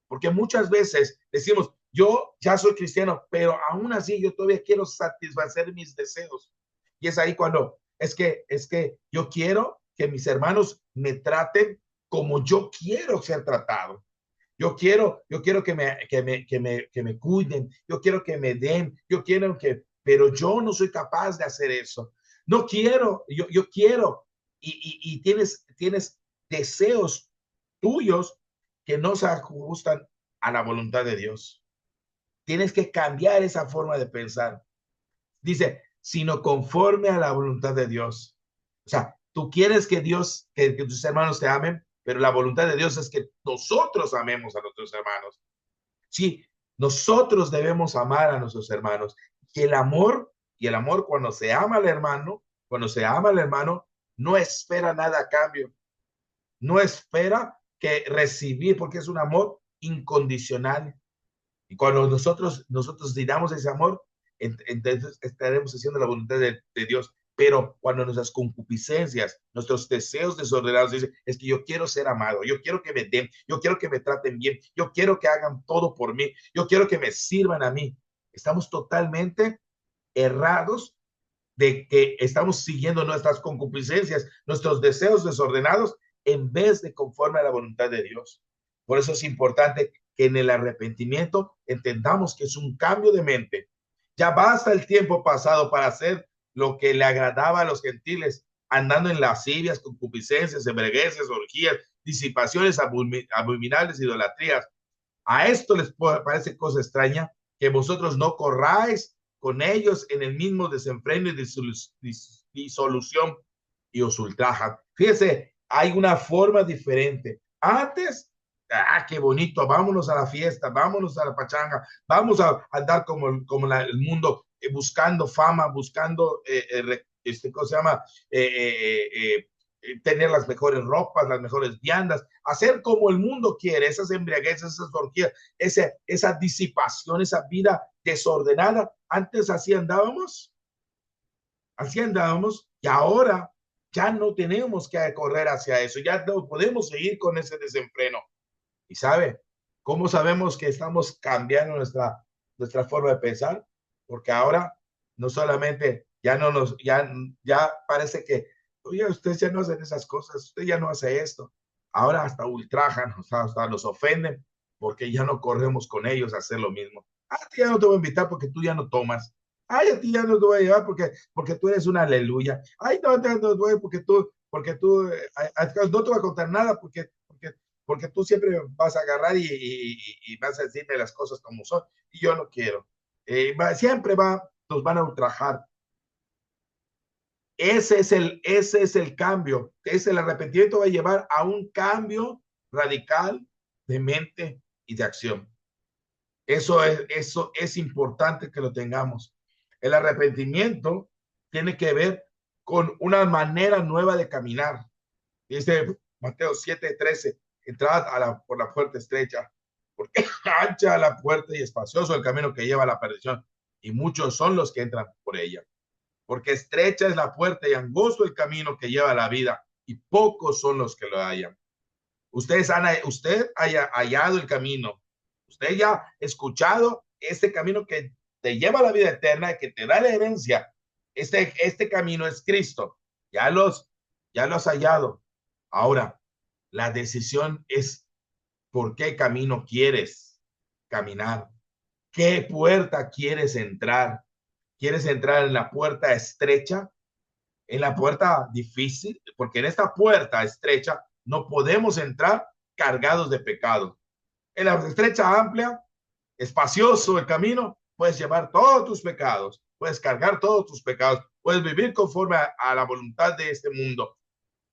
porque muchas veces decimos, yo ya soy cristiano, pero aún así yo todavía quiero satisfacer mis deseos. Y es ahí cuando es que yo quiero que mis hermanos me traten como yo quiero ser tratado. Yo quiero que me cuiden, yo quiero que me den, pero yo no soy capaz de hacer eso. No quiero, yo quiero, y tienes deseos tuyos que no se ajustan a la voluntad de Dios. Tienes que cambiar esa forma de pensar. Dice, sino conforme a la voluntad de Dios. O sea, tú quieres que que tus hermanos te amen, pero la voluntad de Dios es que nosotros amemos a nuestros hermanos. Sí, nosotros debemos amar a nuestros hermanos. Y el amor cuando se ama al hermano, no espera nada a cambio. No espera que recibir, porque es un amor incondicional. Y cuando nosotros damos ese amor, entonces estaremos haciendo la voluntad de Dios. Pero cuando nuestras concupiscencias, nuestros deseos desordenados dicen, es que yo quiero ser amado, yo quiero que me den, yo quiero que me traten bien, yo quiero que hagan todo por mí, yo quiero que me sirvan a mí. Estamos totalmente errados de que estamos siguiendo nuestras concupiscencias, nuestros deseos desordenados, en vez de conforme a la voluntad de Dios. Por eso es importante que en el arrepentimiento entendamos que es un cambio de mente. Ya basta el tiempo pasado para hacer lo que le agradaba a los gentiles, andando en lascivias, concupiscencias, embriagueces, orgías, disipaciones, abominables, idolatrías. A esto les parece cosa extraña que vosotros no corráis con ellos en el mismo desenfreno y disolución y os ultrajan. Fíjese, hay una forma diferente. Antes, qué bonito, vámonos a la fiesta, vámonos a la pachanga, vamos a andar como el mundo, buscando fama, buscando, ¿cómo se llama? tener las mejores ropas, las mejores viandas, hacer como el mundo quiere, esas embriagueces, esas orgías, esa disipación, esa vida desordenada. Antes así andábamos, y ahora ya no tenemos que correr hacia eso, ya no podemos seguir con ese desenfreno. Y sabe, ¿cómo sabemos que estamos cambiando nuestra forma de pensar? Porque ahora no solamente ya no nos, ya parece que, oye, ustedes ya no hacen esas cosas, usted ya no hace esto. Ahora hasta ultrajan, hasta nos ofenden, porque ya no corremos con ellos a hacer lo mismo. A ti ya no te voy a invitar porque tú ya no tomas. Ay, a ti ya no te voy a llevar porque tú eres una aleluya. Ay, no te voy porque tú no te voy a contar nada porque tú siempre vas a agarrar y vas a decirme las cosas como son, y yo no quiero. Siempre nos van a ultrajar. Ese es el cambio. El arrepentimiento va a llevar a un cambio radical de mente y de acción. Eso es importante que lo tengamos. El arrepentimiento tiene que ver con una manera nueva de caminar. Dice Mateo 7:13, entrad por la puerta estrecha, porque ancha la puerta y espacioso el camino que lleva a la perdición, y muchos son los que entran por ella. Porque estrecha es la puerta y angosto el camino que lleva a la vida, y pocos son los que lo hallan. Usted haya hallado el camino, usted ya ha escuchado este camino que te lleva a la vida eterna, que te da la herencia. Este camino es Cristo. Ya los hallado. Ahora, la decisión es por qué camino quieres caminar, qué puerta quieres entrar. ¿Quieres entrar en la puerta estrecha, en la puerta difícil? Porque en esta puerta estrecha no podemos entrar cargados de pecado. En la estrecha, amplia, espacioso el camino, puedes llevar todos tus pecados, puedes cargar todos tus pecados, puedes vivir conforme a la voluntad de este mundo.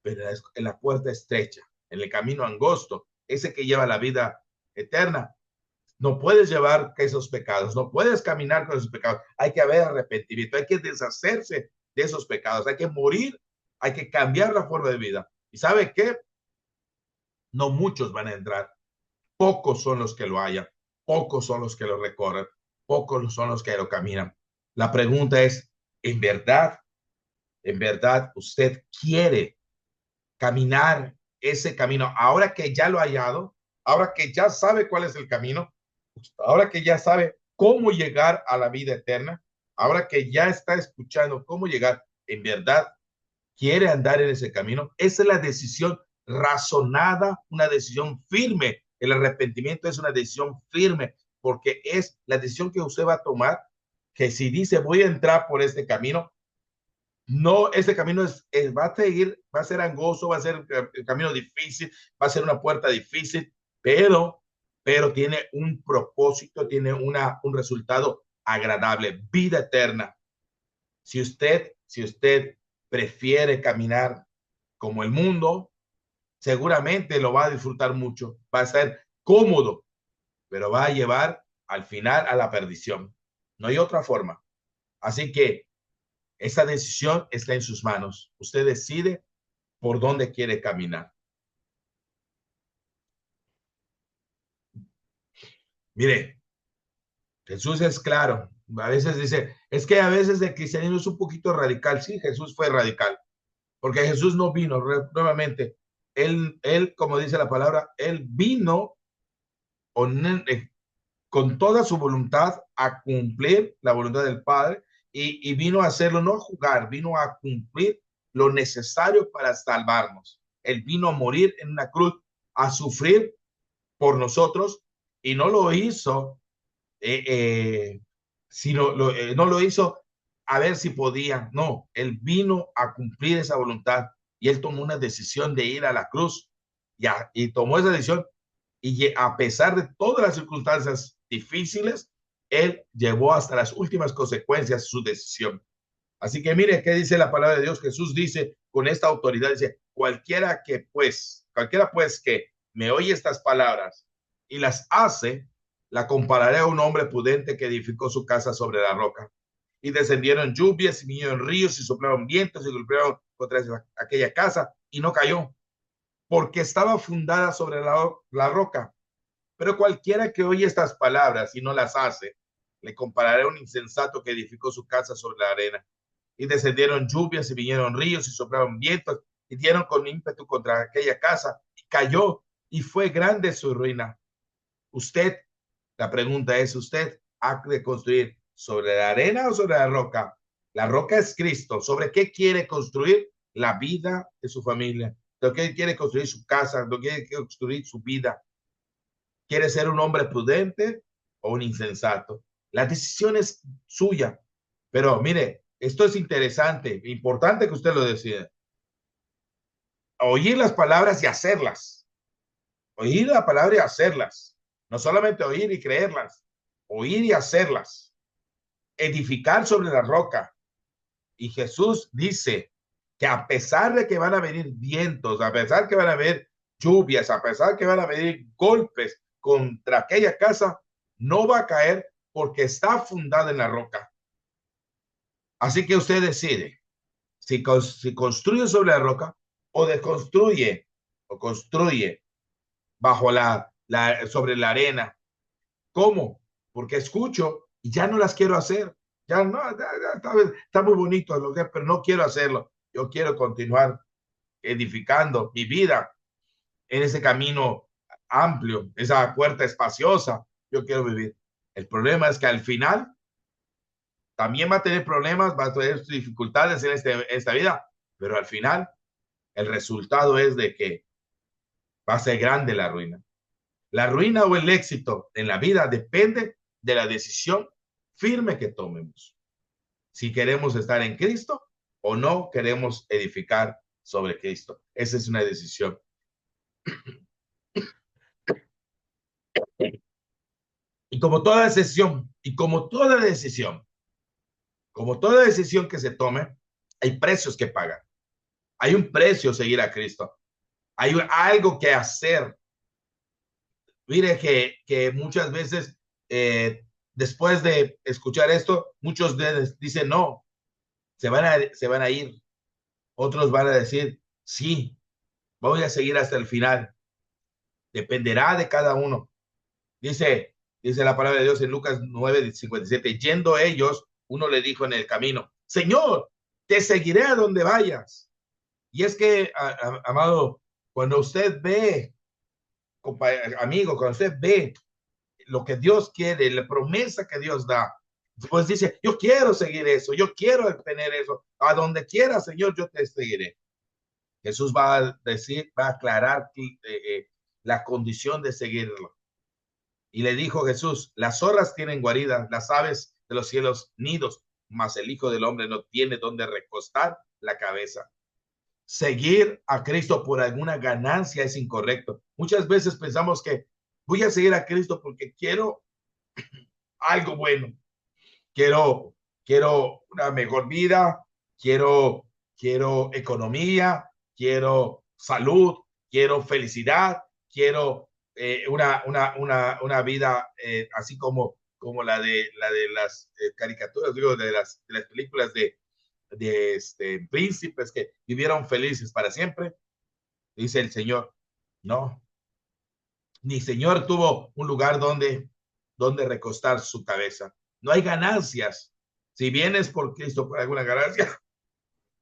Pero en la puerta estrecha, en el camino angosto, ese que lleva la vida eterna, no puedes llevar esos pecados, no puedes caminar con esos pecados. Hay que haber arrepentimiento, hay que deshacerse de esos pecados, hay que morir, hay que cambiar la forma de vida. ¿Y sabe qué? No muchos van a entrar, pocos son los que lo hallan, pocos son los que lo recorren, pocos son los que lo caminan. La pregunta es, en verdad, usted quiere caminar ese camino ahora que ya lo ha hallado, ahora que ya sabe cuál es el camino, ahora que ya sabe cómo llegar a la vida eterna, ahora que ya está escuchando cómo llegar, en verdad quiere andar en ese camino? Esa es la decisión razonada, una decisión firme. El arrepentimiento es una decisión firme porque es la decisión que usted va a tomar, que si dice voy a entrar por este camino, no, ese camino va a ser angosto, va a ser el camino difícil, va a ser una puerta difícil, pero tiene un propósito, tiene un resultado agradable, vida eterna. Si usted prefiere caminar como el mundo, seguramente lo va a disfrutar mucho, va a ser cómodo, pero va a llevar al final a la perdición. No hay otra forma. Así que esa decisión está en sus manos. Usted decide por dónde quiere caminar. Mire, Jesús es claro. A veces dice, es que a veces el cristianismo es un poquito radical. Sí, Jesús fue radical, porque Jesús no vino nuevamente. Como dice la palabra, él vino con toda su voluntad a cumplir la voluntad del Padre y vino a hacerlo, no a jugar, vino a cumplir lo necesario para salvarnos. Él vino a morir en una cruz, a sufrir por nosotros, y no lo hizo, eh, eh, no lo hizo a ver si podía, no, él vino a cumplir esa voluntad y él tomó una decisión de ir a la cruz y tomó esa decisión y a pesar de todas las circunstancias difíciles, él llevó hasta las últimas consecuencias su decisión. Así que mire qué dice la palabra de Dios. Jesús dice con esta autoridad, dice, cualquiera pues que me oye estas palabras y las hace, la compararé a un hombre prudente que edificó su casa sobre la roca. Y descendieron lluvias y vinieron ríos y soplaron vientos y golpearon contra aquella casa y no cayó, porque estaba fundada sobre la roca. Pero cualquiera que oye estas palabras y no las hace, le compararé a un insensato que edificó su casa sobre la arena. Y descendieron lluvias y vinieron ríos y soplaron vientos y dieron con ímpetu contra aquella casa y cayó y fue grande su ruina. Usted, la pregunta es, ¿usted ha de construir sobre la arena o sobre la roca? La roca es Cristo. ¿Sobre qué quiere construir? La vida de su familia. ¿Lo que quiere construir su casa? ¿Lo que quiere construir su vida? ¿Quiere ser un hombre prudente o un insensato? La decisión es suya. Pero mire, esto es interesante, importante que usted lo decida. Oír las palabras y hacerlas. Oír la palabra y hacerlas. No solamente oír y creerlas, oír y hacerlas. Edificar sobre la roca. Y Jesús dice que a pesar de que van a venir vientos, a pesar que van a haber lluvias, a pesar que van a venir golpes contra aquella casa, no va a caer porque está fundada en la roca. Así que usted decide si construye sobre la roca o deconstruye o construye bajo sobre la arena. ¿Cómo? Porque escucho y ya no las quiero hacer. Ya no, está muy bonito, pero no quiero hacerlo. Yo quiero continuar edificando mi vida en ese camino amplio, esa puerta espaciosa. Yo quiero vivir. El problema es que al final también va a tener problemas, va a tener dificultades en esta vida, pero al final el resultado es de que va a ser grande la ruina. La ruina o el éxito en la vida depende de la decisión firme que tomemos. Si queremos estar en Cristo o no queremos edificar sobre Cristo. Esa es una decisión. Y como toda decisión, como toda decisión que se tome, hay precios que pagar. Hay un precio seguir a Cristo. Hay algo que hacer. Mire que muchas veces, después de escuchar esto, muchos dicen no, se van a ir. Otros van a decir, sí, voy a seguir hasta el final. Dependerá de cada uno. Dice la palabra de Dios en Lucas 9:57, yendo ellos, uno le dijo en el camino, Señor, te seguiré a donde vayas. Y es que, amado, cuando usted ve, amigo, cuando usted ve lo que Dios quiere, la promesa que Dios da, pues dice, yo quiero seguir eso, yo quiero tener eso, a donde quiera, Señor, yo te seguiré. Jesús va a decir, va a aclarar la condición de seguirlo. Y le dijo Jesús, las zorras tienen guaridas, las aves de los cielos nidos, mas el Hijo del Hombre no tiene donde recostar la cabeza. Seguir a Cristo por alguna ganancia es incorrecto. Muchas veces pensamos que voy a seguir a Cristo porque quiero algo bueno, quiero una mejor vida, quiero economía, quiero salud, quiero felicidad, quiero una vida así como la de las caricaturas, digo, de las películas de príncipes que vivieron felices para siempre. Dice el Señor, no, ni Señor tuvo un lugar donde recostar su cabeza. No hay ganancias. Si vienes por Cristo por alguna ganancia,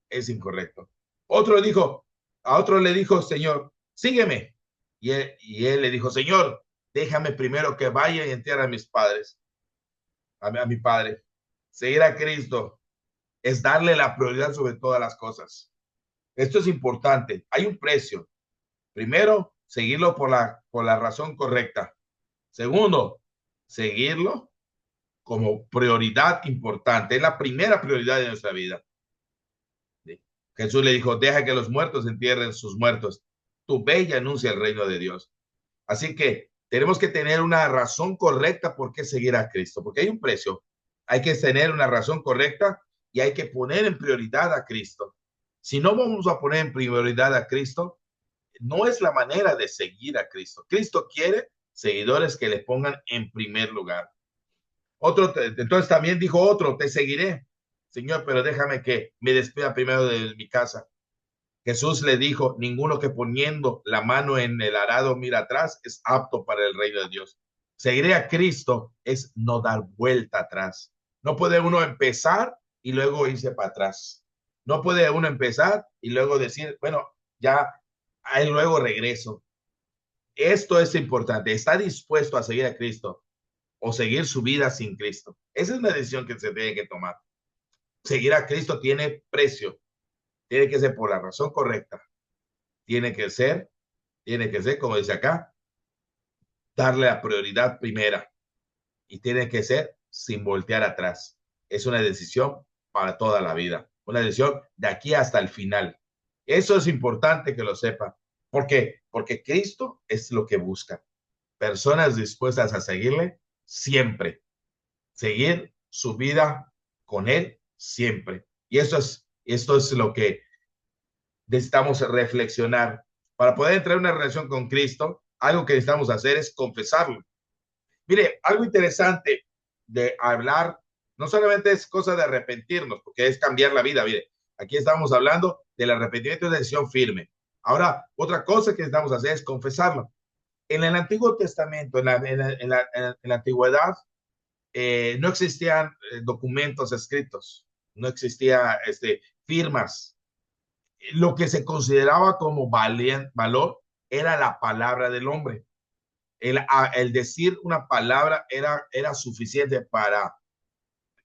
es incorrecto. A otro le dijo, Señor, sígueme. Y él le dijo, Señor, déjame primero que vaya y entierre a mis padres, a mi padre. Seguir a Cristo es darle la prioridad sobre todas las cosas. Esto es importante. Hay un precio. Primero, seguirlo por la razón correcta. Segundo, seguirlo como prioridad importante. Es la primera prioridad de nuestra vida. ¿Sí? Jesús le dijo, deja que los muertos entierren sus muertos. Tú ve y anuncia el reino de Dios. Así que tenemos que tener una razón correcta por qué seguir a Cristo, porque hay un precio. Hay que tener una razón correcta y hay que poner en prioridad a Cristo. Si no vamos a poner en prioridad a Cristo, no es la manera de seguir a Cristo. Cristo quiere seguidores que le pongan en primer lugar. Entonces también dijo otro, te seguiré, Señor, pero déjame que me despida primero de mi casa. Jesús le dijo, ninguno que poniendo la mano en el arado mira atrás es apto para el reino de Dios. Seguir a Cristo es no dar vuelta atrás. No puede uno empezar y luego irse para atrás. No puede uno empezar y luego decir, bueno, ya, ahí luego regreso. Esto es importante. ¿Está dispuesto a seguir a Cristo o seguir su vida sin Cristo? Esa es una decisión que se tiene que tomar. Seguir a Cristo tiene precio. Tiene que ser por la razón correcta. Tiene que ser, como dice acá, darle la prioridad primera. Y tiene que ser sin voltear atrás. Es una decisión para toda la vida. Una decisión de aquí hasta el final. Eso es importante que lo sepa. ¿Por qué? Porque Cristo es lo que busca. Personas dispuestas a seguirle siempre. Seguir su vida con él siempre. Y esto es lo que necesitamos reflexionar. Para poder entrar en una relación con Cristo, algo que necesitamos hacer es confesarlo. Mire, algo interesante de hablar, no solamente es cosa de arrepentirnos, porque es cambiar la vida. Mire, aquí estamos hablando del arrepentimiento y de decisión firme. Ahora, otra cosa que necesitamos hacer es confesarlo. En el Antiguo Testamento, en la antigüedad, no existían documentos escritos, no existía firmas. Lo que se consideraba como valor era la palabra del hombre. El decir una palabra era suficiente para,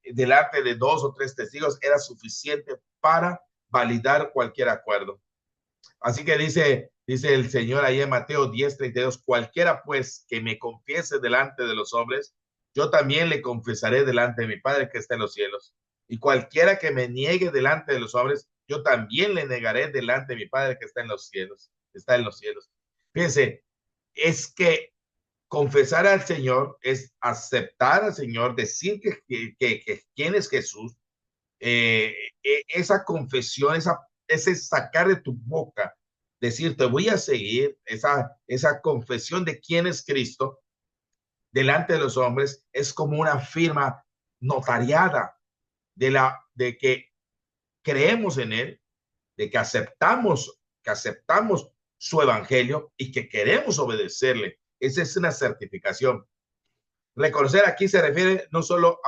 delante de 2 o 3 testigos, era suficiente para validar cualquier acuerdo. Así que dice el Señor ahí en Mateo 10:32, cualquiera pues que me confiese delante de los hombres, yo también le confesaré delante de mi Padre que está en los cielos. Y cualquiera que me niegue delante de los hombres, yo también le negaré delante de mi Padre que está en los cielos. Está en los cielos. Fíjense, es que confesar al Señor es aceptar al Señor, decir que quién es Jesús. Esa confesión, ese sacar de tu boca, decir, te voy a seguir, esa confesión de quién es Cristo delante de los hombres, es como una firma notariada de que creemos en Él, de que aceptamos su evangelio y que queremos obedecerle. Esa es una certificación. Reconocer aquí se refiere no solo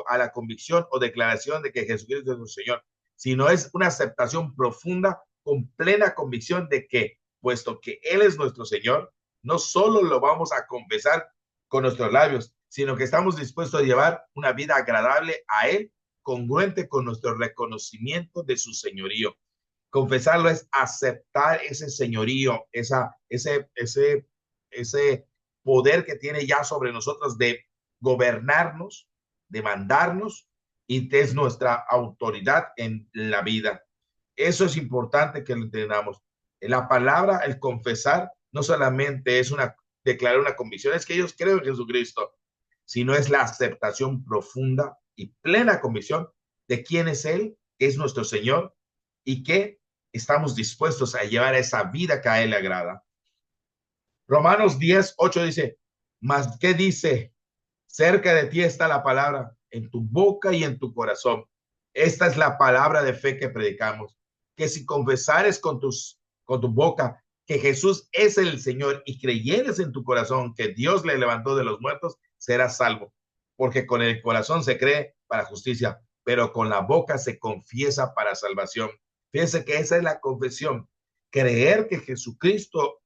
a la convicción o declaración de que Jesucristo es nuestro Señor, sino es una aceptación profunda con plena convicción de que, puesto que Él es nuestro Señor, no solo lo vamos a confesar con nuestros labios, sino que estamos dispuestos a llevar una vida agradable a Él, congruente con nuestro reconocimiento de su señorío. Confesarlo es aceptar ese señorío, ese poder que tiene ya sobre nosotros de gobernarnos, de mandarnos, y es nuestra autoridad en la vida. Eso es importante que lo entendamos. La palabra, el confesar, no solamente es declarar una convicción, es que ellos creen en Jesucristo, sino es la aceptación profunda y plena convicción de quién es Él, que es nuestro Señor, y que estamos dispuestos a llevar esa vida que a Él le agrada. Romanos 10:8 dice, mas ¿qué dice? Cerca de ti está la palabra, en tu boca y en tu corazón. Esta es la palabra de fe que predicamos, que si confesares con tu boca que Jesús es el Señor y creyeres en tu corazón que Dios le levantó de los muertos, serás salvo. Porque con el corazón se cree para justicia, pero con la boca se confiesa para salvación. Fíjense que esa es la confesión, creer que Jesucristo,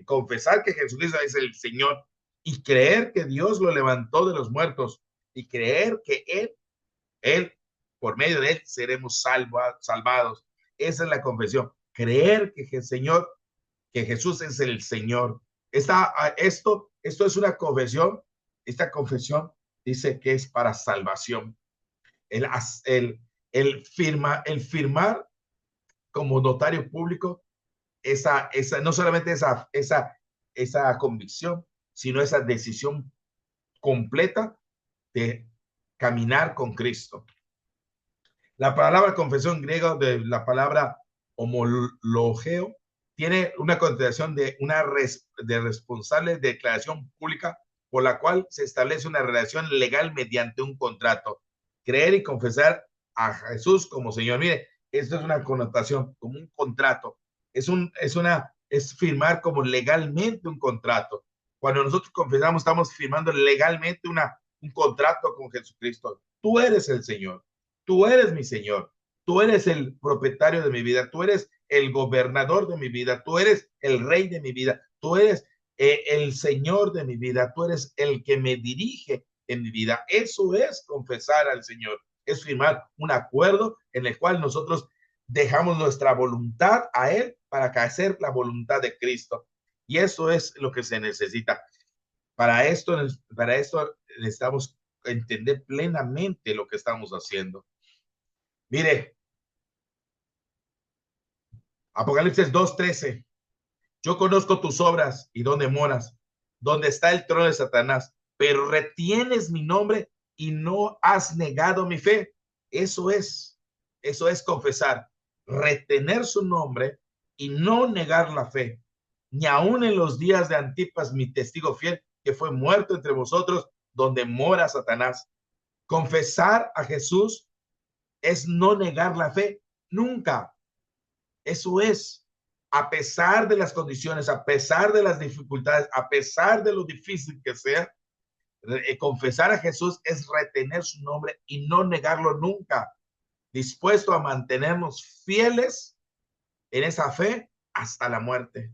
confesar que Jesucristo es el Señor y creer que Dios lo levantó de los muertos y creer que Él, por medio de Él, seremos salvados. Esa es la confesión. Creer que el Señor, que Jesús es el Señor. Esto es una confesión. Esta confesión dice que es para salvación. El firmar como notario público no solamente esa convicción, sino esa decisión completa de caminar con Cristo. La palabra confesión griega de la palabra homologeo tiene una connotación de responsable declaración pública por la cual se establece una relación legal mediante un contrato. Creer y confesar a Jesús como Señor. Mire, esto es una connotación como un contrato, es firmar como legalmente un contrato. Cuando nosotros confesamos, estamos firmando legalmente un contrato con Jesucristo. Tú eres el Señor, tú eres mi Señor, tú eres el propietario de mi vida, tú eres el gobernador de mi vida, tú eres el rey de mi vida, tú eres el Señor de mi vida, tú eres el que me dirige en mi vida. Eso es confesar al Señor, es firmar un acuerdo en el cual nosotros dejamos nuestra voluntad a Él para hacer la voluntad de Cristo. Y eso es lo que se necesita. Para esto necesitamos entender plenamente lo que estamos haciendo. Mire, Apocalipsis 2:13. Yo conozco tus obras y dónde moras, dónde está el trono de Satanás, pero retienes mi nombre y no has negado mi fe. Eso es confesar, retener su nombre y no negar la fe. Ni aun en los días de Antipas, mi testigo fiel, que fue muerto entre vosotros, donde mora Satanás. Confesar a Jesús es no negar la fe, nunca. Eso es, a pesar de las condiciones, a pesar de las dificultades, a pesar de lo difícil que sea, confesar a Jesús es retener su nombre y no negarlo nunca, dispuesto a mantenernos fieles en esa fe hasta la muerte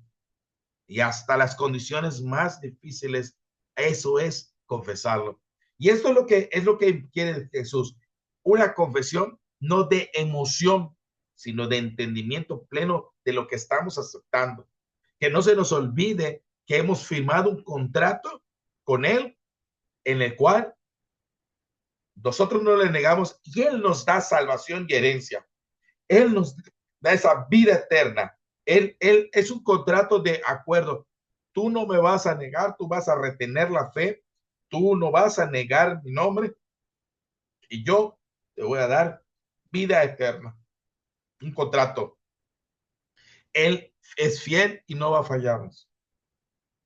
y hasta las condiciones más difíciles. Eso es confesarlo. Y esto es lo que quiere Jesús, una confesión no de emoción, sino de entendimiento pleno de lo que estamos aceptando. Que no se nos olvide que hemos firmado un contrato con Él en el cual nosotros no le negamos y Él nos da salvación y herencia. Él nos da esa vida eterna. Él es un contrato de acuerdo. Tú no me vas a negar, tú vas a retener la fe, tú no vas a negar mi nombre y yo te voy a dar vida eterna. Un contrato. Él es fiel y no va a fallarnos.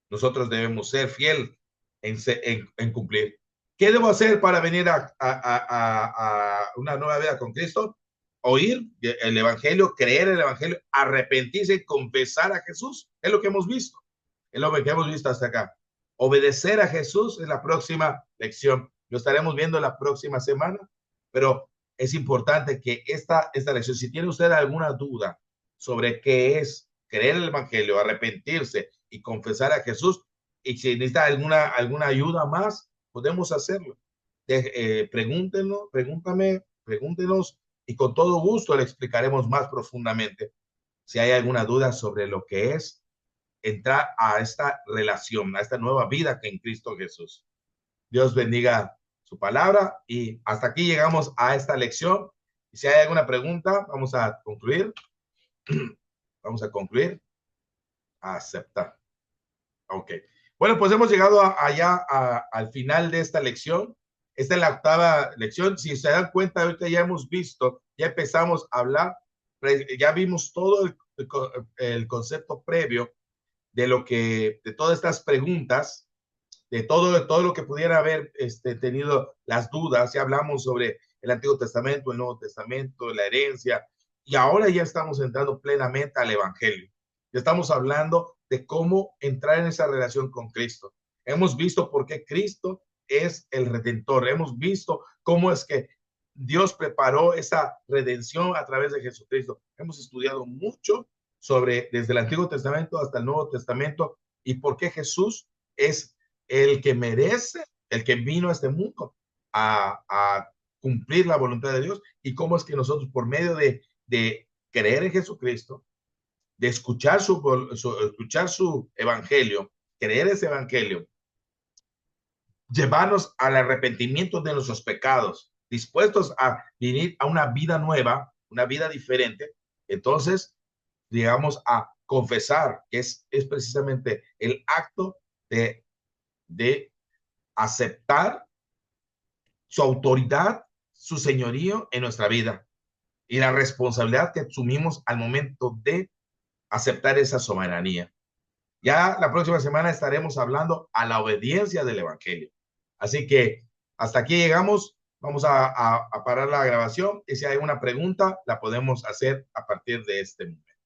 Nosotros debemos ser fiel en cumplir. ¿Qué debo hacer para venir a una nueva vida con Cristo? Oír el Evangelio, creer el Evangelio, arrepentirse y confesar a Jesús. Es lo que hemos visto. Es lo que hemos visto hasta acá. Obedecer a Jesús es la próxima lección. Lo estaremos viendo la próxima semana, pero es importante que esta lección, si tiene usted alguna duda sobre qué es creer el Evangelio, arrepentirse y confesar a Jesús, y si necesita alguna ayuda más, podemos hacerlo. Pregúntenos y con todo gusto le explicaremos más profundamente si hay alguna duda sobre lo que es entrar a esta relación, a esta nueva vida que en Cristo Jesús. Dios bendiga su palabra y hasta aquí llegamos a esta lección. Y si hay alguna pregunta, vamos a concluir. Vamos a concluir. A aceptar. Ok. Bueno, pues hemos llegado al final de esta lección. Esta es la octava lección. Si se dan cuenta, ahorita ya hemos visto, ya empezamos a hablar, ya vimos todo el concepto previo de todas estas preguntas, de todo lo que pudiera haber tenido las dudas. Ya hablamos sobre el Antiguo Testamento, el Nuevo Testamento, la herencia, y ahora ya estamos entrando plenamente al Evangelio. Ya estamos hablando de cómo entrar en esa relación con Cristo. Hemos visto por qué Cristo es el Redentor. Hemos visto cómo es que Dios preparó esa redención a través de Jesucristo. Hemos estudiado mucho desde el Antiguo Testamento hasta el Nuevo Testamento y por qué Jesús es el que merece, el que vino a este mundo a cumplir la voluntad de Dios y cómo es que nosotros por medio de creer en Jesucristo, de escuchar su evangelio, creer ese evangelio, llevarnos al arrepentimiento de nuestros pecados, dispuestos a vivir a una vida nueva, una vida diferente, entonces llegamos a confesar, que es precisamente el acto de aceptar su autoridad, su señorío en nuestra vida y la responsabilidad que asumimos al momento de aceptar esa soberanía. Ya la próxima semana estaremos hablando a la obediencia del Evangelio. Así que hasta aquí llegamos. Vamos a parar la grabación y si hay una pregunta, la podemos hacer a partir de este momento.